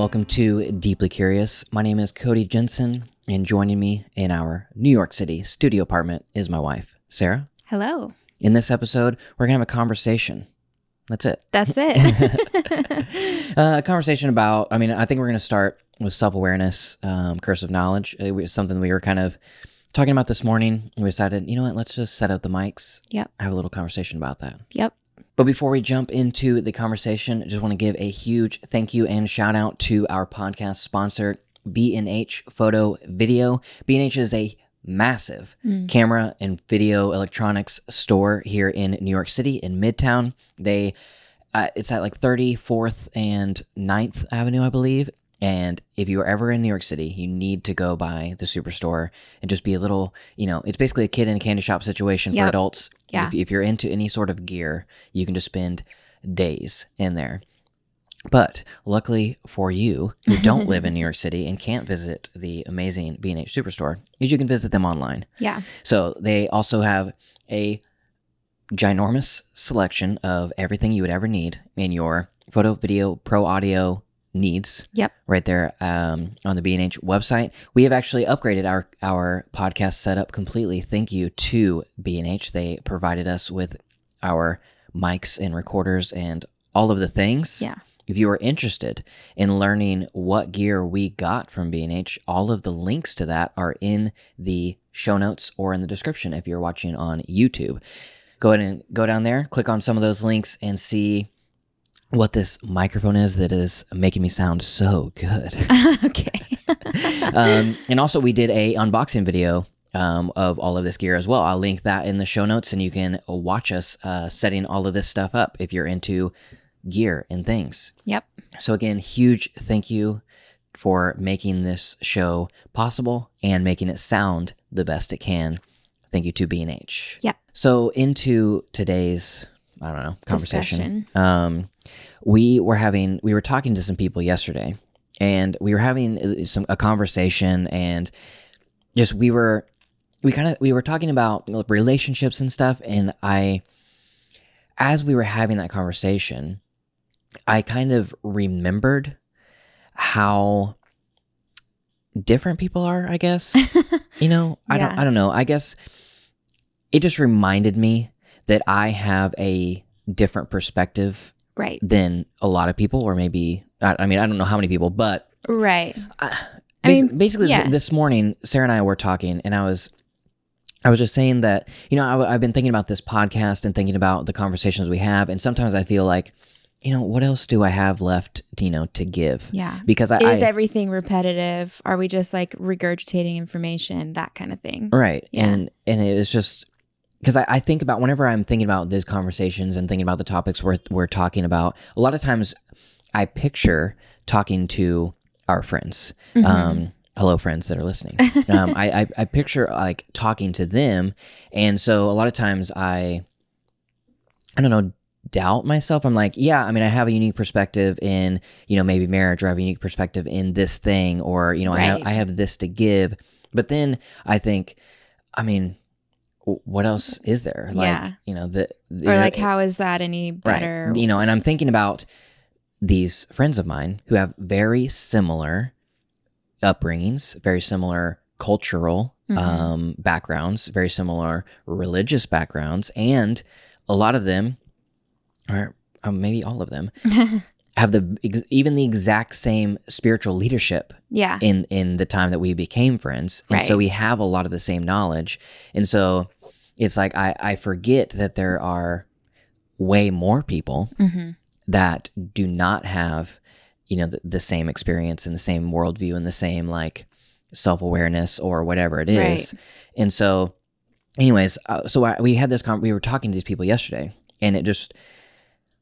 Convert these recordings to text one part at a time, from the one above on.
welcome to Deeply Curious. My name is Cody Jensen, and joining me in our New York City studio apartment is my wife, Sarah. Hello. In this episode, we're going to have a conversation. That's it. That's it. A conversation about, I think we're going to start with self-awareness, curse of knowledge. It was something we were kind of talking about this morning. We decided, you know what, let's just set up the mics. Yep. Have a little conversation about that. Yep. But before we jump into the conversation, I just want to give a huge thank you and shout out to our podcast sponsor, B&H Photo Video. B&H is a massive camera and video electronics store here in New York City in Midtown. It's at like 34th and 9th Avenue, I believe. And if you are ever in New York City, you need to go by the Superstore and just be a little, it's basically a kid in a candy shop situation for adults. Yeah. If you're into any sort of gear, you can just spend days in there. But luckily for you who don't live in New York City and can't visit the amazing B&H Superstore, is you can visit them online. Yeah. So they also have a ginormous selection of everything you would ever need in your photo, video, pro audio needs. Yep. Right there on the B&H website. We have actually upgraded our podcast setup completely. Thank you to B&H. They provided us with our mics and recorders and all of the things. Yeah. If you are interested in learning what gear we got from B&H, all of the links to that are in the show notes or in the description if you're watching on YouTube. Go ahead and go down there, click on some of those links, and see what this microphone is that is making me sound so good. Okay. And also, we did a unboxing video of all of this gear as well. I'll link that in the show notes, and you can watch us setting all of this stuff up if you're into gear and things. Yep. So again, huge thank you for making this show possible and making it sound the best it can. Thank you to B&H. Yep. So into today's, conversation. We were talking to some people yesterday, and we were having a conversation, and just we were talking about relationships and stuff, and as we were having that conversation, I kind of remembered how different people are, I guess. I don't know. I guess it just reminded me that I have a different perspective than a lot of people, or maybe, I don't know how many people, but right. Basically, this morning, Sarah and I were talking, and I was just saying that, I've been thinking about this podcast and thinking about the conversations we have, and sometimes I feel like, what else do I have left, to give? Yeah. Because Is everything repetitive? Are we just like regurgitating information, that kind of thing? Right. Yeah. And it was just, because I think about, whenever I'm thinking about these conversations and thinking about the topics we're talking about, a lot of times I picture talking to our friends. Hello, friends that are listening. I picture like talking to them. And so a lot of times I don't know, doubt myself. I'm like, yeah, I have a unique perspective in, maybe marriage, or I have a unique perspective in this thing, or, I have this to give. But then I think, what else is there? Like, how is that any better? Right. And I'm thinking about these friends of mine who have very similar upbringings, very similar cultural backgrounds, very similar religious backgrounds, and a lot of them, or maybe all of them, have even the exact same spiritual leadership in the time that we became friends. And so we have a lot of the same knowledge. And so it's like I forget that there are way more people that do not have, the same experience and the same worldview and the same like self-awareness or whatever it is. Right. And so anyways, we had this we were talking to these people yesterday, and it just,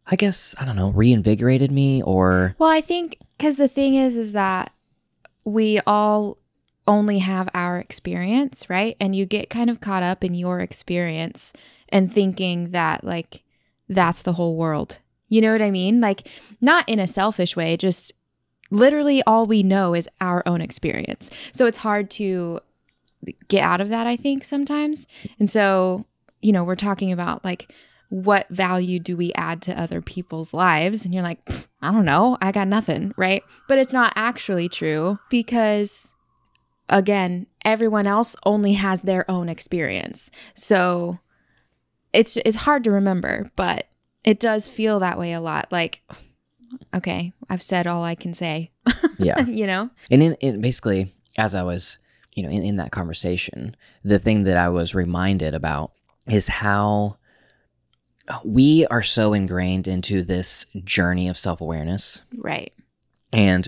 I guess, I don't know, reinvigorated me, or... Well, I think, because the thing is that we all only have our experience, right? And you get kind of caught up in your experience and thinking that, like, that's the whole world. You know what I mean? Like, not in a selfish way, just literally all we know is our own experience. So it's hard to get out of that, I think, sometimes. And so, we're talking about, like, what value do we add to other people's lives? And you're like, I don't know, I got nothing, right? But it's not actually true because, again, everyone else only has their own experience. So it's hard to remember, but it does feel that way a lot. Like, okay, I've said all I can say. Yeah. You know? And in basically, as I was, in that conversation, the thing that I was reminded about is how we are so ingrained into this journey of self-awareness. Right. And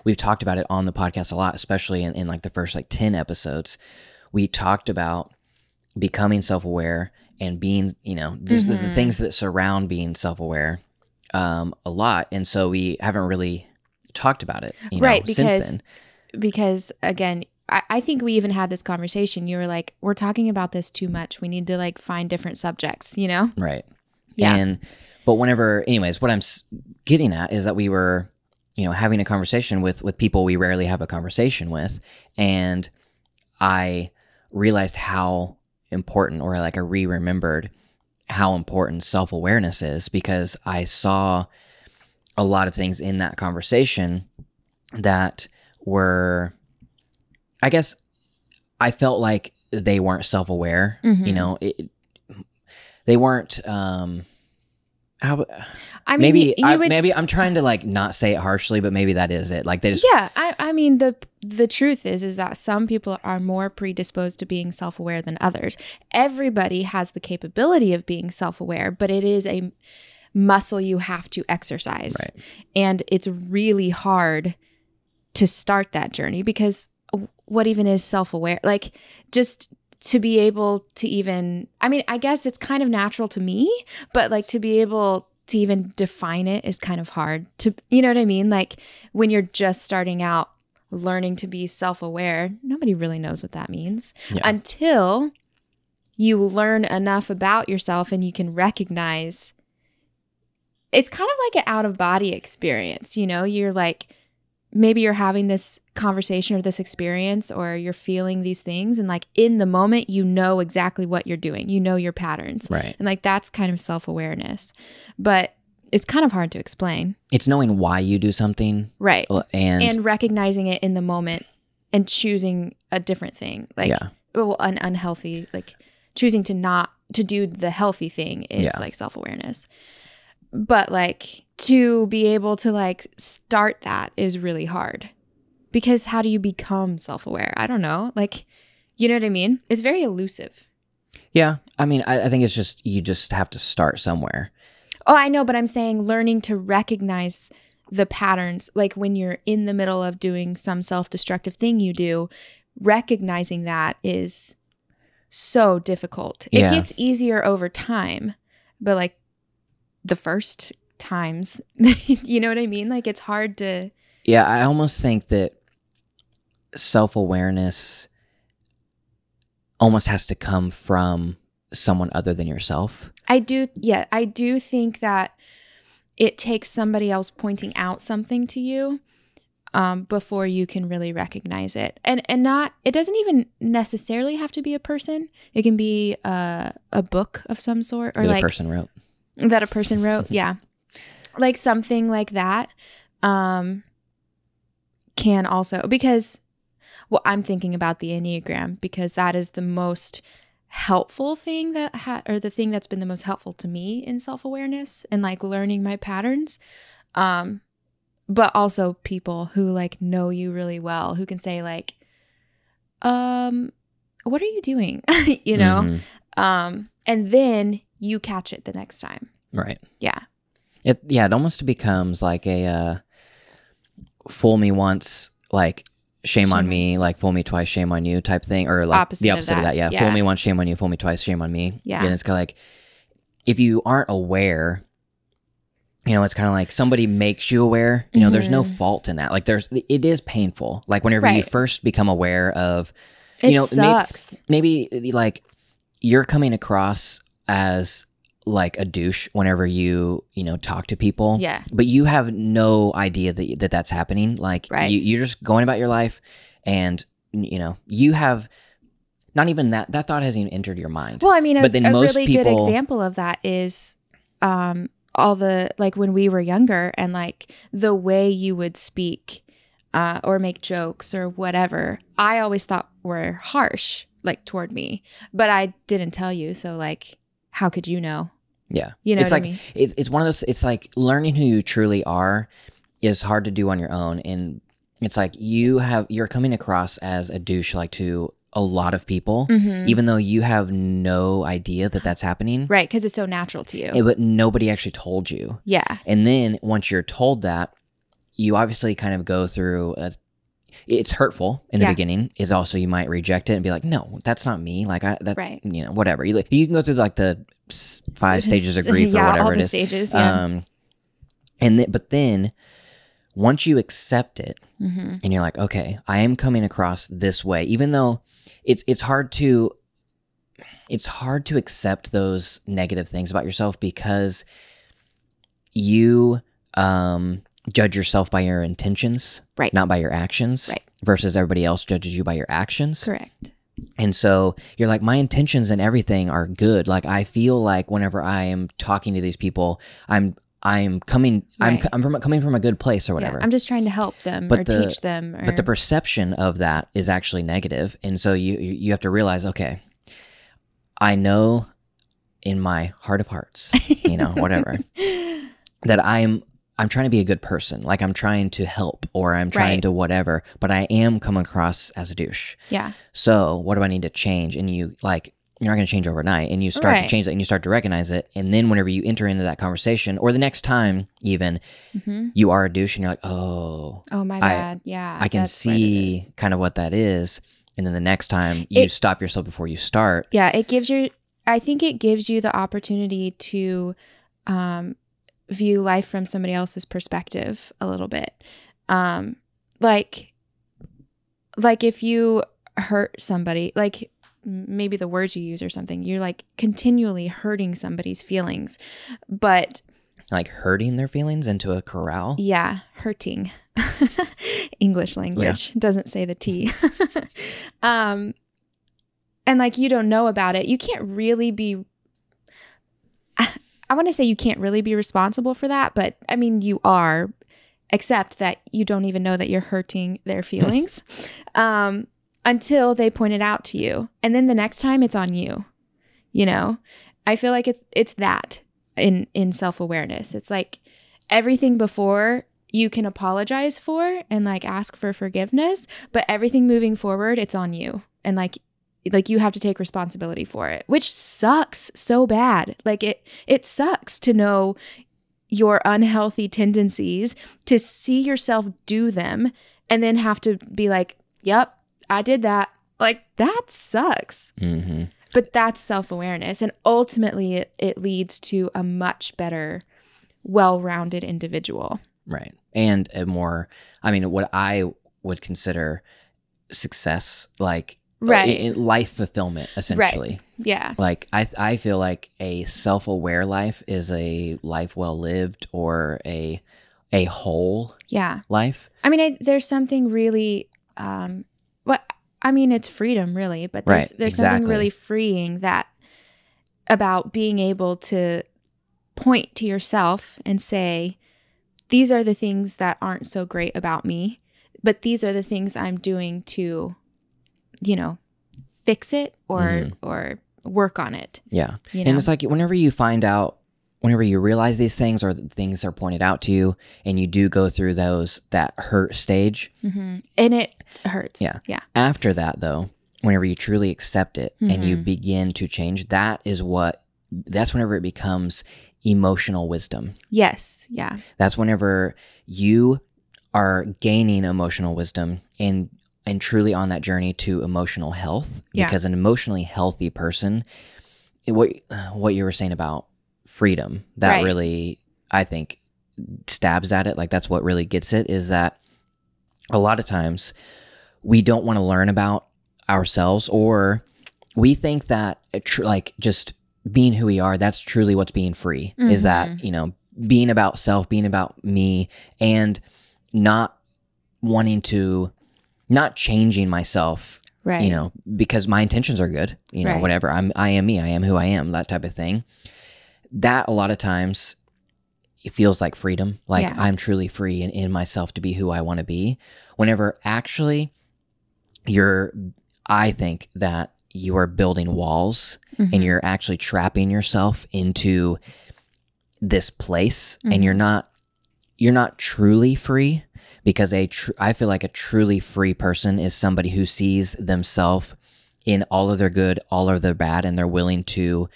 we've talked about it on the podcast a lot, especially in like the first like 10 episodes. We talked about becoming self-aware and being, just the things that surround being self-aware a lot. And so we haven't really talked about it, right, since then. Because again, I think we even had this conversation. You were like, we're talking about this too much. We need to like find different subjects, Right. Yeah. But anyways, what I'm getting at is that we were, having a conversation with people we rarely have a conversation with. And I realized how important, or like I remembered how important self-awareness is, because I saw a lot of things in that conversation that were, I guess, I felt like they weren't self-aware. Mm-hmm. They weren't. Maybe I'm trying to like not say it harshly, but maybe that is it. Like they just. Yeah, I mean the truth is that some people are more predisposed to being self-aware than others. Everybody has the capability of being self-aware, but it is a muscle you have to exercise, right. And it's really hard to start that journey, because what even is self-aware? Like, just to be able to even, I mean, I guess it's kind of natural to me, but like to be able to even define it is kind of hard to, you know what I mean? Like when you're just starting out learning to be self-aware, nobody really knows what that means until you learn enough about yourself and you can recognize. It's kind of like an out-of-body experience, You're like, maybe you're having this conversation or this experience, or you're feeling these things, and like in the moment, you know exactly what you're doing. You know your patterns. Right. And like that's kind of self-awareness. But it's kind of hard to explain. It's knowing why you do something. Right. And recognizing it in the moment and choosing a different thing. Like an unhealthy, like choosing to do the healthy thing is like self-awareness. But like to be able to like start that is really hard, because how do you become self-aware? I don't know. Like, you know what I mean? It's very elusive. Yeah. I mean, I think it's just, you just have to start somewhere. Oh, I know. But I'm saying learning to recognize the patterns, like when you're in the middle of doing some self-destructive thing you do, recognizing that is so difficult. It gets easier over time, but like the first times, you know what I mean? Like it's hard to. Yeah, I almost think that self-awareness almost has to come from someone other than yourself. I do think that it takes somebody else pointing out something to you before you can really recognize it. And it doesn't even necessarily have to be a person. It can be a book of some sort, or that like a person wrote. That a person wrote, yeah. Like something like that can also, because, well, I'm thinking about the Enneagram, because that is the most helpful thing or the thing that's been the most helpful to me in self-awareness and like learning my patterns. But also people who like know you really well, who can say like, what are you doing? Mm-hmm. And then you catch it the next time. Right. Yeah. It almost becomes like a fool me once, like shame on me, like fool me twice, shame on you type thing, or like the opposite of that. Yeah. Fool me once, shame on you, fool me twice, shame on me. Yeah. And it's kind of like, if you aren't aware, it's kind of like somebody makes you aware, mm-hmm. There's no fault in that. Like it is painful. Like whenever you first become aware of, it sucks. Maybe like you're coming across as like a douche whenever you talk to people. Yeah. But you have no idea that that's happening. Like you're just going about your life, and you have not even that thought hasn't even entered your mind. Well, I mean, but then a most really people, good example of that is all the, like when we were younger and like the way you would speak or make jokes or whatever, I always thought were harsh, like toward me, but I didn't tell you. So like, how could you know? Yeah. You know it's what like, I mean? it's one of those, it's like learning who you truly are is hard to do on your own. And it's like you're coming across as a douche, like to a lot of people, even though you have no idea that that's happening. Right. Because it's so natural to you. But nobody actually told you. Yeah. And then once you're told that, you obviously kind of go through it's hurtful in the beginning. It's also, you might reject it and be like, no, that's not me. Like right. You know, whatever. You can go through like the 5 stages of grief or whatever all it the is. Stages, yeah. But then once you accept it and you're like, okay, I am coming across this way, even though it's hard to accept those negative things about yourself because you judge yourself by your intentions, right? Not by your actions, right? Versus everybody else judges you by your actions. Correct. And so you're like, my intentions and everything are good. Like I feel like whenever I am talking to these people, I'm coming from a good place or whatever. Yeah, I'm just trying to help them teach them. But the perception of that is actually negative. And so you have to realize, okay, I know in my heart of hearts, you know, whatever, that I'm trying to be a good person. Like I'm trying to help or I'm trying to whatever, but I am coming across as a douche. Yeah. So what do I need to change? And you're not going to change overnight, and you start to change that and you start to recognize it. And then whenever you enter into that conversation or the next time even you are a douche and you're like, oh my bad. Yeah. I can see kind of what that is. And then the next time you stop yourself before you start. Yeah. I think it gives you the opportunity to view life from somebody else's perspective a little bit. Like if you hurt somebody, like maybe the words you use or something, you're like continually hurting somebody's feelings, but like hurting their feelings into a corral. Yeah. Hurting. English language doesn't say the T. And like, you don't know about it. You can't really be, I want to say you can't really be responsible for that, but I mean, you are, except that you don't even know that you're hurting their feelings. Until they point it out to you. And then the next time it's on you, you know? I feel like it's that in self-awareness. It's like everything before you can apologize for and like ask for forgiveness, but everything moving forward, it's on you. And like you have to take responsibility for it, which sucks so bad. Like it sucks to know your unhealthy tendencies, to see yourself do them and then have to be like, yep, I did that. Like, that sucks. But that's self-awareness. And ultimately, it leads to a much better, well-rounded individual. Right. And a more, I mean, what I would consider success, like life fulfillment, essentially. Right. Yeah. Like, I feel like a self-aware life is a life well-lived or a whole life. I mean, there's something really... it's freedom really, but there's something really freeing about being able to point to yourself and say, these are the things that aren't so great about me, but these are the things I'm doing to, you know, fix it or work on it. Yeah. You know? And it's like whenever you realize these things or things are pointed out to you and you do go through that hurt stage. And it hurts. Yeah. Yeah. After that though, whenever you truly accept it and you begin to change, that's whenever it becomes emotional wisdom. Yes. Yeah. That's whenever you are gaining emotional wisdom and truly on that journey to emotional health. Because an emotionally healthy person, what you were saying about freedom, that really, I think, stabs at it. Like that's what really gets it, is that a lot of times we don't want to learn about ourselves, or we think that like just being who we are, that's truly what's being free, is that, you know, being about self, being about me, and not changing myself, you know, because my intentions are good, you know, whatever. I am me, I am who I am, that type of thing. That a lot of times it feels like freedom, like Yeah. I'm truly free in myself to be who I want to be, whenever actually I think that you are building walls and you're actually trapping yourself into this place, and you're not truly free, because I feel like a truly free person is somebody who sees themselves in all of their good, all of their bad, and they're willing to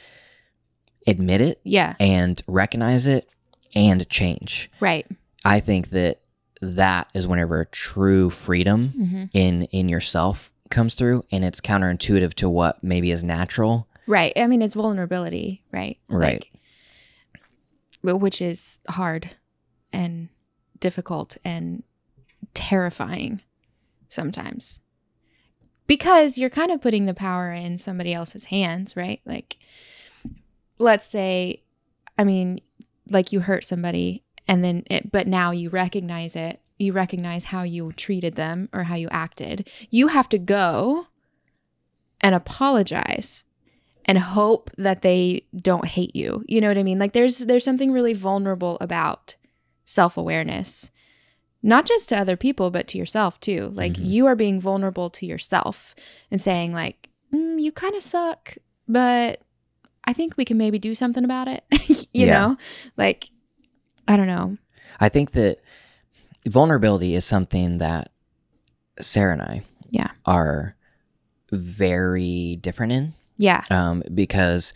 admit it Yeah. and recognize it and change. Right. I think that is whenever true freedom in yourself comes through, and it's counterintuitive to what maybe is natural. Right. I mean, it's vulnerability, right? Right. Which is hard and difficult and terrifying sometimes, because you're kind of putting the power in somebody else's hands, right? Like, let's say, I mean, like you hurt somebody, and then but now you recognize it. You recognize how you treated them or how you acted. You have to go and apologize and hope that they don't hate you. You know what I mean? Like, there's something really vulnerable about self-awareness, not just to other people, but to yourself too. Like, you are being vulnerable to yourself and saying like, you kind of suck, but I think we can maybe do something about it. you know, like, I don't know. I think that vulnerability is something that Sarah and I are very different in. Yeah. Because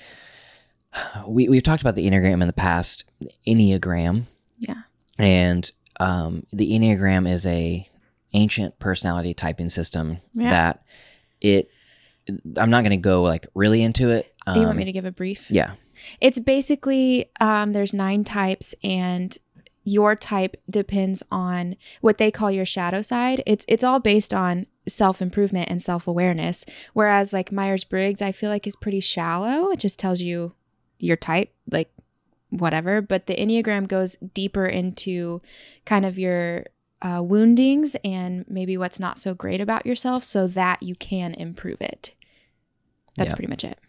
we've talked about the Enneagram in the past, Enneagram. Yeah. And the Enneagram is a ancient personality typing system that I'm not going to go like really into it. You want me to give a brief? Yeah. It's basically, there's 9 types, and your type depends on what they call your shadow side. It's all based on self-improvement and self-awareness. Whereas like Myers-Briggs, I feel like is pretty shallow. It just tells you your type, like whatever. But the Enneagram goes deeper into kind of your woundings and maybe what's not so great about yourself, so that you can improve it. That's pretty much it.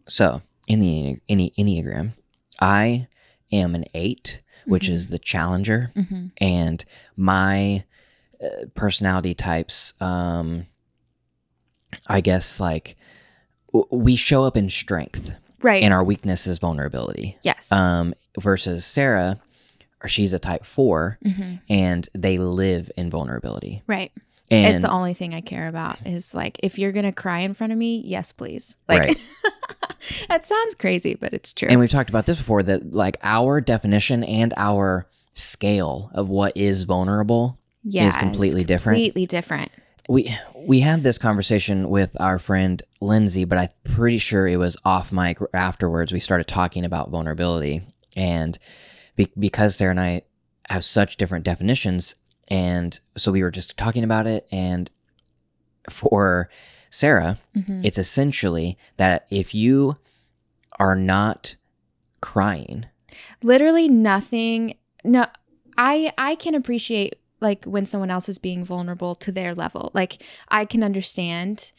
So in the Enneagram, I am an 8, which is the challenger, and my personality types, I guess, like we show up in strength, right? And our weakness is vulnerability. Yes. Versus Sarah, she's a type 4, and they live in vulnerability. Right. And it's the only thing I care about is like, if you're gonna cry in front of me, yes, please. Like, right. That sounds crazy, but it's true. And we've talked about this before, that like our definition and our scale of what is vulnerable is completely different. Completely different. We had this conversation with our friend Lindsay, but I'm pretty sure it was off mic afterwards. We started talking about vulnerability, and because Sarah and I have such different definitions, and so we were just talking about it. And for Sarah, it's essentially that if you are not crying, literally nothing. No, I can appreciate like when someone else is being vulnerable to their level. Like, I can understand,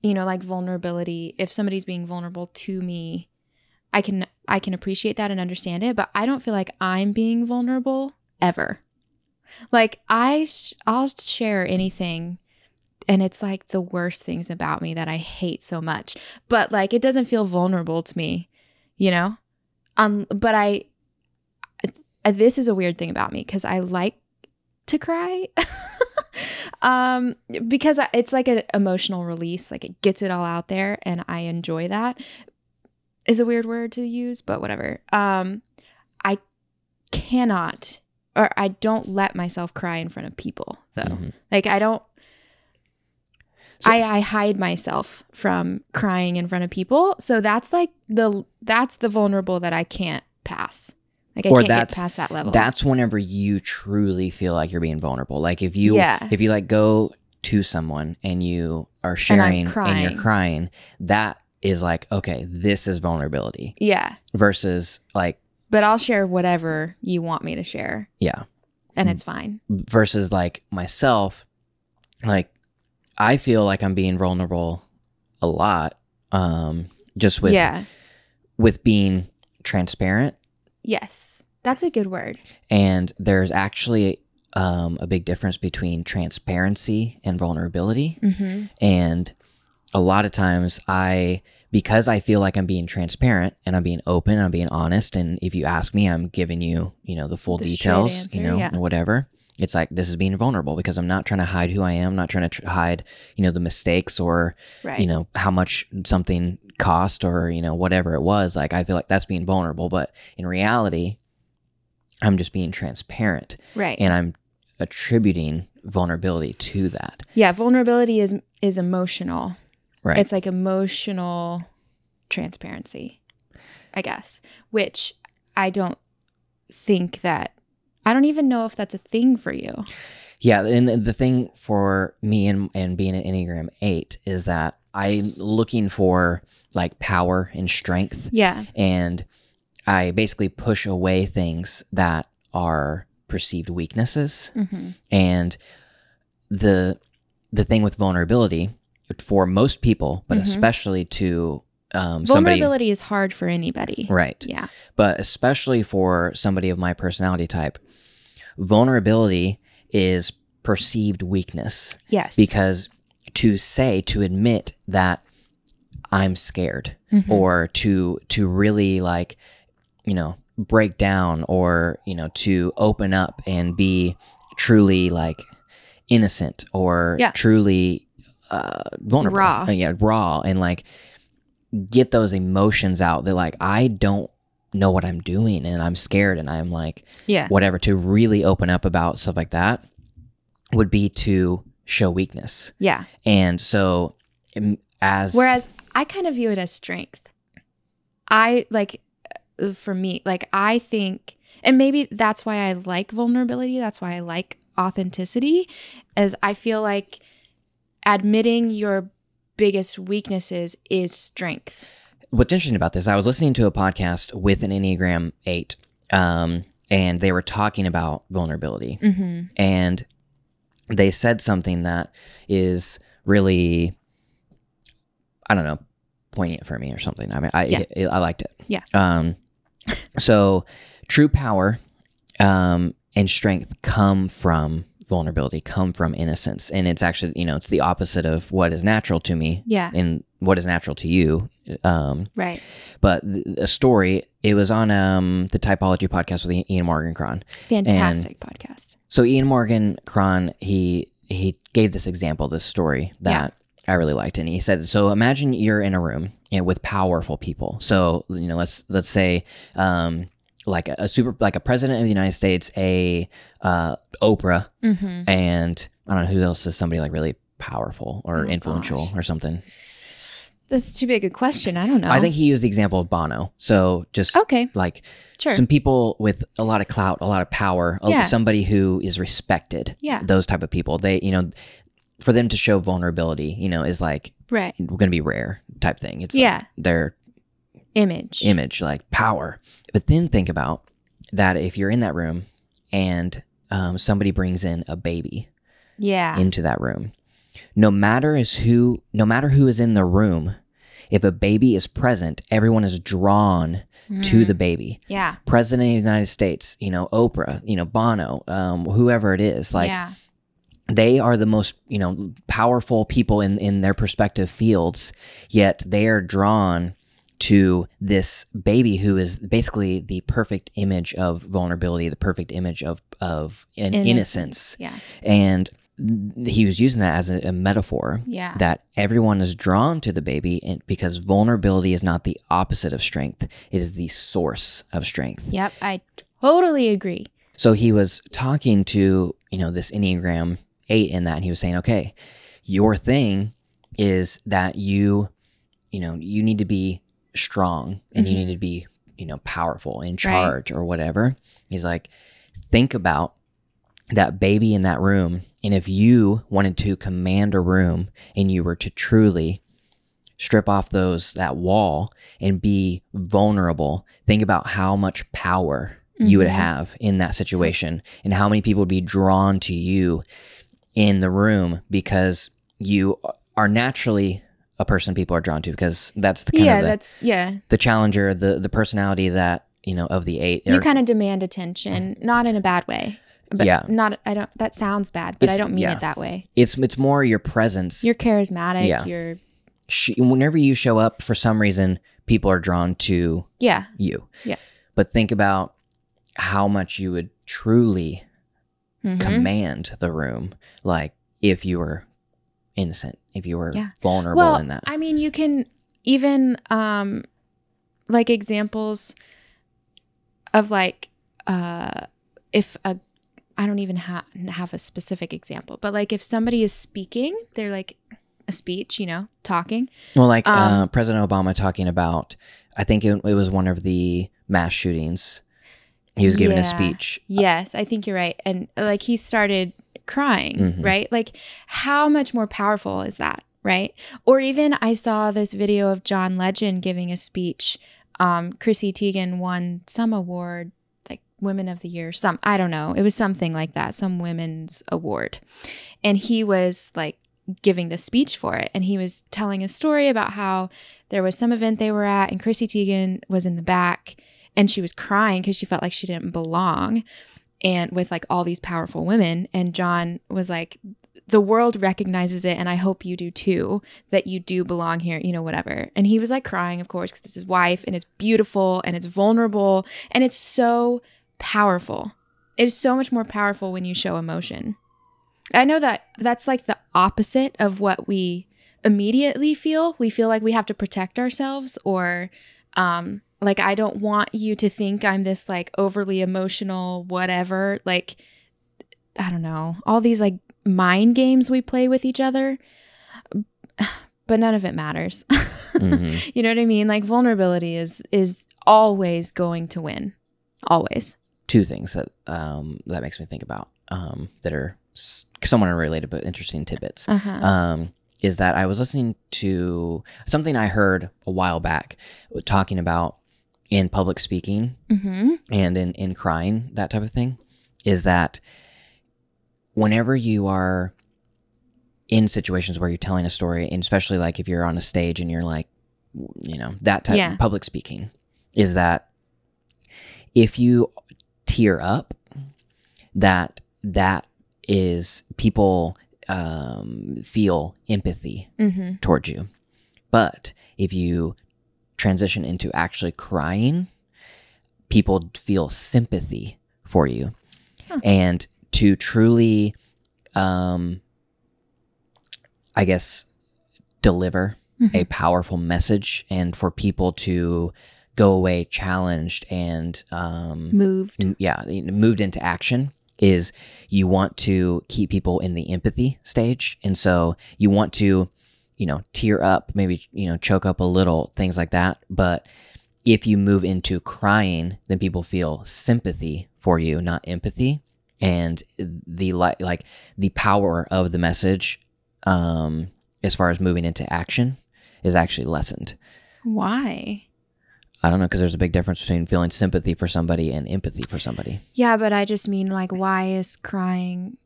like vulnerability. If somebody's being vulnerable to me, I can appreciate that and understand it. But I don't feel like I'm being vulnerable ever. Like, I'll share anything, and it's like the worst things about me that I hate so much. But like, it doesn't feel vulnerable to me, But this is a weird thing about me, because I like to cry, because it's like an emotional release. Like, it gets it all out there, and I enjoy that. Is a weird word to use, but whatever. I cannot, or I don't let myself cry in front of people, though. Like, I don't. So, I hide myself from crying in front of people. So that's like that's the vulnerable that I can't pass. Like, I can't get past that level. That's whenever you truly feel like you're being vulnerable. Like, if you like go to someone and you are sharing and you're crying, that is like, okay, this is vulnerability. Yeah. Versus like, but I'll share whatever you want me to share. Yeah. And it's fine. Versus like myself, like, I feel like I'm being vulnerable a lot, just with being transparent. Yes, That's a good word. And there's actually a big difference between transparency and vulnerability. Mm-hmm. And a lot of times because I feel like I'm being transparent and I'm being open, I'm being honest. And if you ask me, I'm giving you, the full details, answer, whatever. It's like, this is being vulnerable because I'm not trying to hide who I am, not trying to hide, the mistakes or, right. How much something cost or, whatever it was. Like, I feel like that's being vulnerable. But in reality, I'm just being transparent. Right. And I'm attributing vulnerability to that. Yeah. Vulnerability is emotional. Right. It's like emotional transparency, I guess, which I don't even know if that's a thing for you. Yeah. And the thing for me and being an Enneagram 8 is that I'm looking for like power and strength. Yeah. And I basically push away things that are perceived weaknesses. Mm-hmm. And the thing with vulnerability for most people, but especially to vulnerability is hard for anybody. Right. Yeah. But especially for somebody of my personality type, vulnerability is perceived weakness. Yes. Because to admit that I'm scared or to really like, break down or, to open up and be truly like innocent or truly vulnerable. Raw and like get those emotions out that like, I don't know what I'm doing and I'm scared and I'm like, whatever, to really open up about stuff like that would be to show weakness. Yeah. And so whereas I kind of view it as strength. For me, like I think, and maybe that's why I like vulnerability. That's why I like authenticity, as I feel like admitting your biggest weaknesses is strength. What's interesting about this, I was listening to a podcast with an Enneagram 8, and they were talking about vulnerability. Mm-hmm. And they said something that is really, I don't know, poignant for me or something. I mean, I liked it. Yeah. So true power and strength come from vulnerability, come from innocence. And it's actually, it's the opposite of what is natural to me and what is natural to you. Right. But a story, it was on the Typology podcast with Ian Morgan Cron. Fantastic podcast. So Ian Morgan Cron, he gave this example, this story that I really liked. And he said, so imagine you're in a room with powerful people. So, let's say like a president of the United States, Oprah, and I don't know who else is somebody like really powerful or influential or something. That's too big a question. I don't know. I think he used the example of Bono. So just like some people with a lot of clout, a lot of power, somebody who is respected. Yeah. Those type of people, they, for them to show vulnerability, is like going to be rare type thing. It's like their image, like power. But then think about that if you're in that room and somebody brings in a baby into that room. No matter who is in the room, if a baby is present, everyone is drawn to the baby. Yeah. President of the United States, Oprah, Bono, whoever it is, like they are the most, powerful people in their respective fields, yet they are drawn to this baby who is basically the perfect image of vulnerability, the perfect image of innocence. Yeah. And he was using that as a metaphor that everyone is drawn to the baby because vulnerability is not the opposite of strength. It is the source of strength. Yep, I totally agree. So he was talking to, this Enneagram 8 in that, and he was saying, okay, your thing is that you need to be strong and you need to be, powerful, in charge or whatever. He's like, think about that baby in that room. And if you wanted to command a room and you were to truly strip off that wall and be vulnerable, think about how much power you would have in that situation and how many people would be drawn to you in the room because you are naturally a person people are drawn to, because that's the kind of the challenger, the personality that of the 8. You kind of demand attention, not in a bad way. But Yeah. That sounds bad, but I don't mean it that way. It's more your presence. You're charismatic. Yeah. Whenever you show up, for some reason, people are drawn to you. Yeah. But think about how much you would truly command the room, like if you were innocent, if you were vulnerable in that. I mean, you can even like examples of like if I don't even have a specific example, but like if somebody is speaking, they're like a speech, talking. Well, like President Obama talking about, I think it was one of the mass shootings. He was giving a speech. Yes, I think you're right. And like he started crying, right? Like how much more powerful is that, right? Or even I saw this video of John Legend giving a speech. Chrissy Teigen won some award, like Women of the Year, I don't know. It was something like that, some women's award. And he was like giving the speech for it. And he was telling a story about how there was some event they were at and Chrissy Teigen was in the back and she was crying because she felt like she didn't belong and with like all these powerful women. And John was like, the world recognizes it and I hope you do too, that you do belong here, whatever. And he was like crying, of course, because it's his wife and it's beautiful and it's vulnerable and it's so powerful. It is so much more powerful when you show emotion. I know that that's like the opposite of what we immediately feel. We feel like we have to protect ourselves or like I don't want you to think I'm this like overly emotional whatever. Like, I don't know, all these like mind games we play with each other, but none of it matters. You know what I mean? Like vulnerability is always going to win. Always. 2 things that makes me think about that are somewhat unrelated but interesting tidbits. Is that I was listening to something I heard a while back talking about in public speaking and in crying, that type of thing, is that whenever you are in situations where you're telling a story, and especially like if you're on a stage and you're like, that type of public speaking, is that if you tear up, that is people feel empathy towards you. But if you transition into actually crying, people feel sympathy for you. And to truly, I guess, deliver a powerful message and for people to go away challenged and moved into action, is you want to keep people in the empathy stage. And so you want to, tear up, maybe, choke up a little, things like that. But if you move into crying, then people feel sympathy for you, not empathy. And the the power of the message, as far as moving into action, is actually lessened. Why? I don't know, because there's a big difference between feeling sympathy for somebody and empathy for somebody. Yeah, but I just mean like, why is crying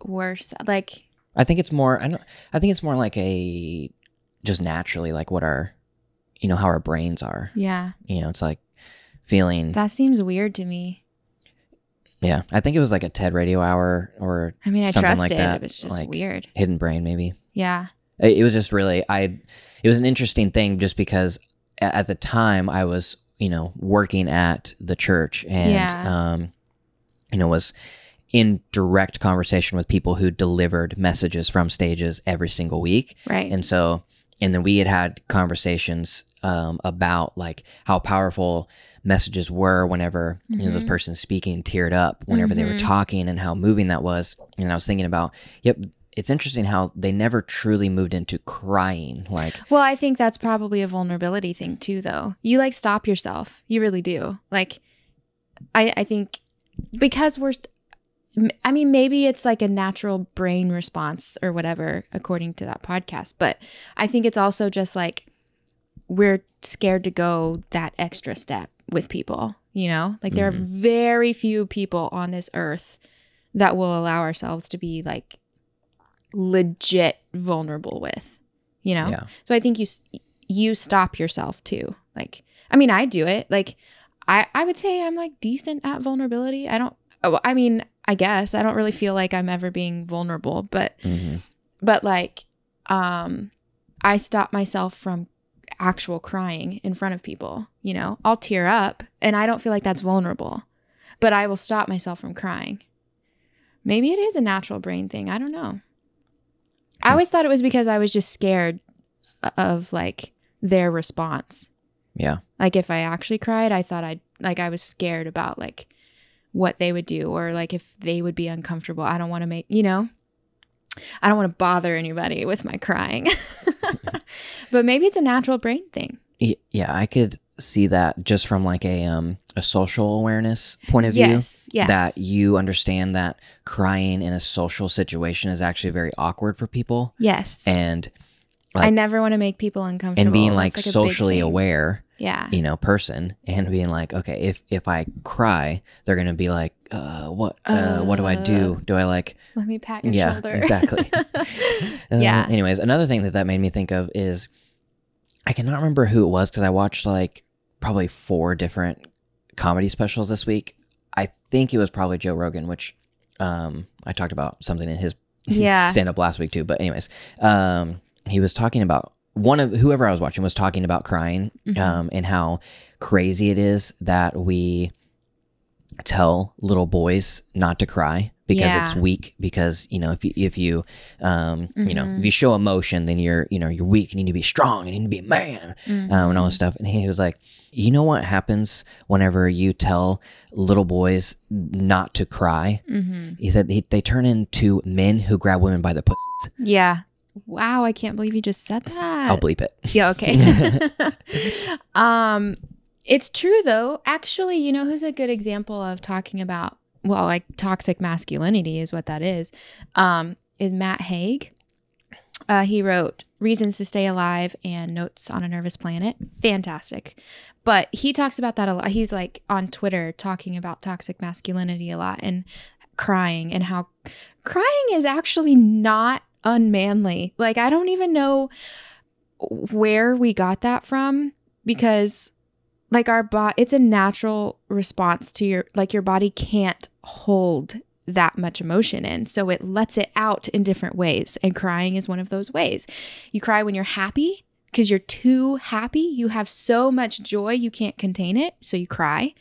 worse? Like, I think it's more. I think it's more like just naturally like what our, how our brains are. Yeah. It's like feeling. That seems weird to me. Yeah, I think it was like a TED Radio Hour or I mean, I something trust like it. that. It's just like weird. Hidden brain, maybe. Yeah. It was just really it was an interesting thing just because at the time I was working at the church and was in direct conversation with people who delivered messages from stages every single week. Right. And then we had conversations about like how powerful messages were whenever the person speaking teared up whenever they were talking, and how moving that was. And I was thinking about, it's interesting how they never truly moved into crying. Like, well, I think that's probably a vulnerability thing too, though. You like stop yourself. You really do. Like, I think because maybe it's like a natural brain response or whatever, according to that podcast. But I think it's also just like we're scared to go that extra step with people, Like there are very few people on this earth that will allow ourselves to be like legit vulnerable with, So I think you stop yourself too. Like, I mean, I do it. Like I would say I'm like decent at vulnerability. I guess I don't really feel like I'm ever being vulnerable, but like, I stop myself from actual crying in front of people. You know, I'll tear up and I don't feel like that's vulnerable, but I will stop myself from crying. Maybe it is a natural brain thing. I don't know. I always thought it was because I was just scared of like their response. Yeah. Like if I actually cried, I thought I was scared about like what they would do or like if they would be uncomfortable. I don't want to make, I don't want to bother anybody with my crying. But maybe it's a natural brain thing. Yeah, I could see that just from like a social awareness point of view. Yes. That you understand that crying in a social situation is actually very awkward for people. Yes. And I never want to make people uncomfortable. And being like socially aware, yeah, person, and being like, okay, if I cry, they're gonna be like, what do I do? Do I like? Let me pat your shoulder. Exactly. Yeah. Anyways, another thing that made me think of is, I cannot remember who it was because I watched like probably 4 different comedy specials this week. I think it was probably Joe Rogan, which I talked about something in his stand up last week too. But anyways, he was talking about whoever I was watching was talking about crying, and how crazy it is that we tell little boys not to cry because it's weak. Because if you if you show emotion, then you're weak. You need to be strong. You need to be a man, and all this stuff. And he was like, you know what happens whenever you tell little boys not to cry? He said they turn into men who grab women by the pussies. Yeah. Wow, I can't believe you just said that. I'll bleep it. Yeah, okay. It's true though. Actually, you know who's a good example of talking about, well, like toxic masculinity is what that is Matt Haig. He wrote Reasons to Stay Alive and Notes on a Nervous Planet. Fantastic. But he talks about that a lot. He's like on Twitter talking about toxic masculinity a lot and crying, and how crying is actually not unmanly. Like, I don't even know where we got that from, because like it's a natural response to your body can't hold that much emotion in, so it lets it out in different ways, and crying is one of those ways. You cry when you're happy because you're too happy. You have so much joy you can't contain it, so you cry.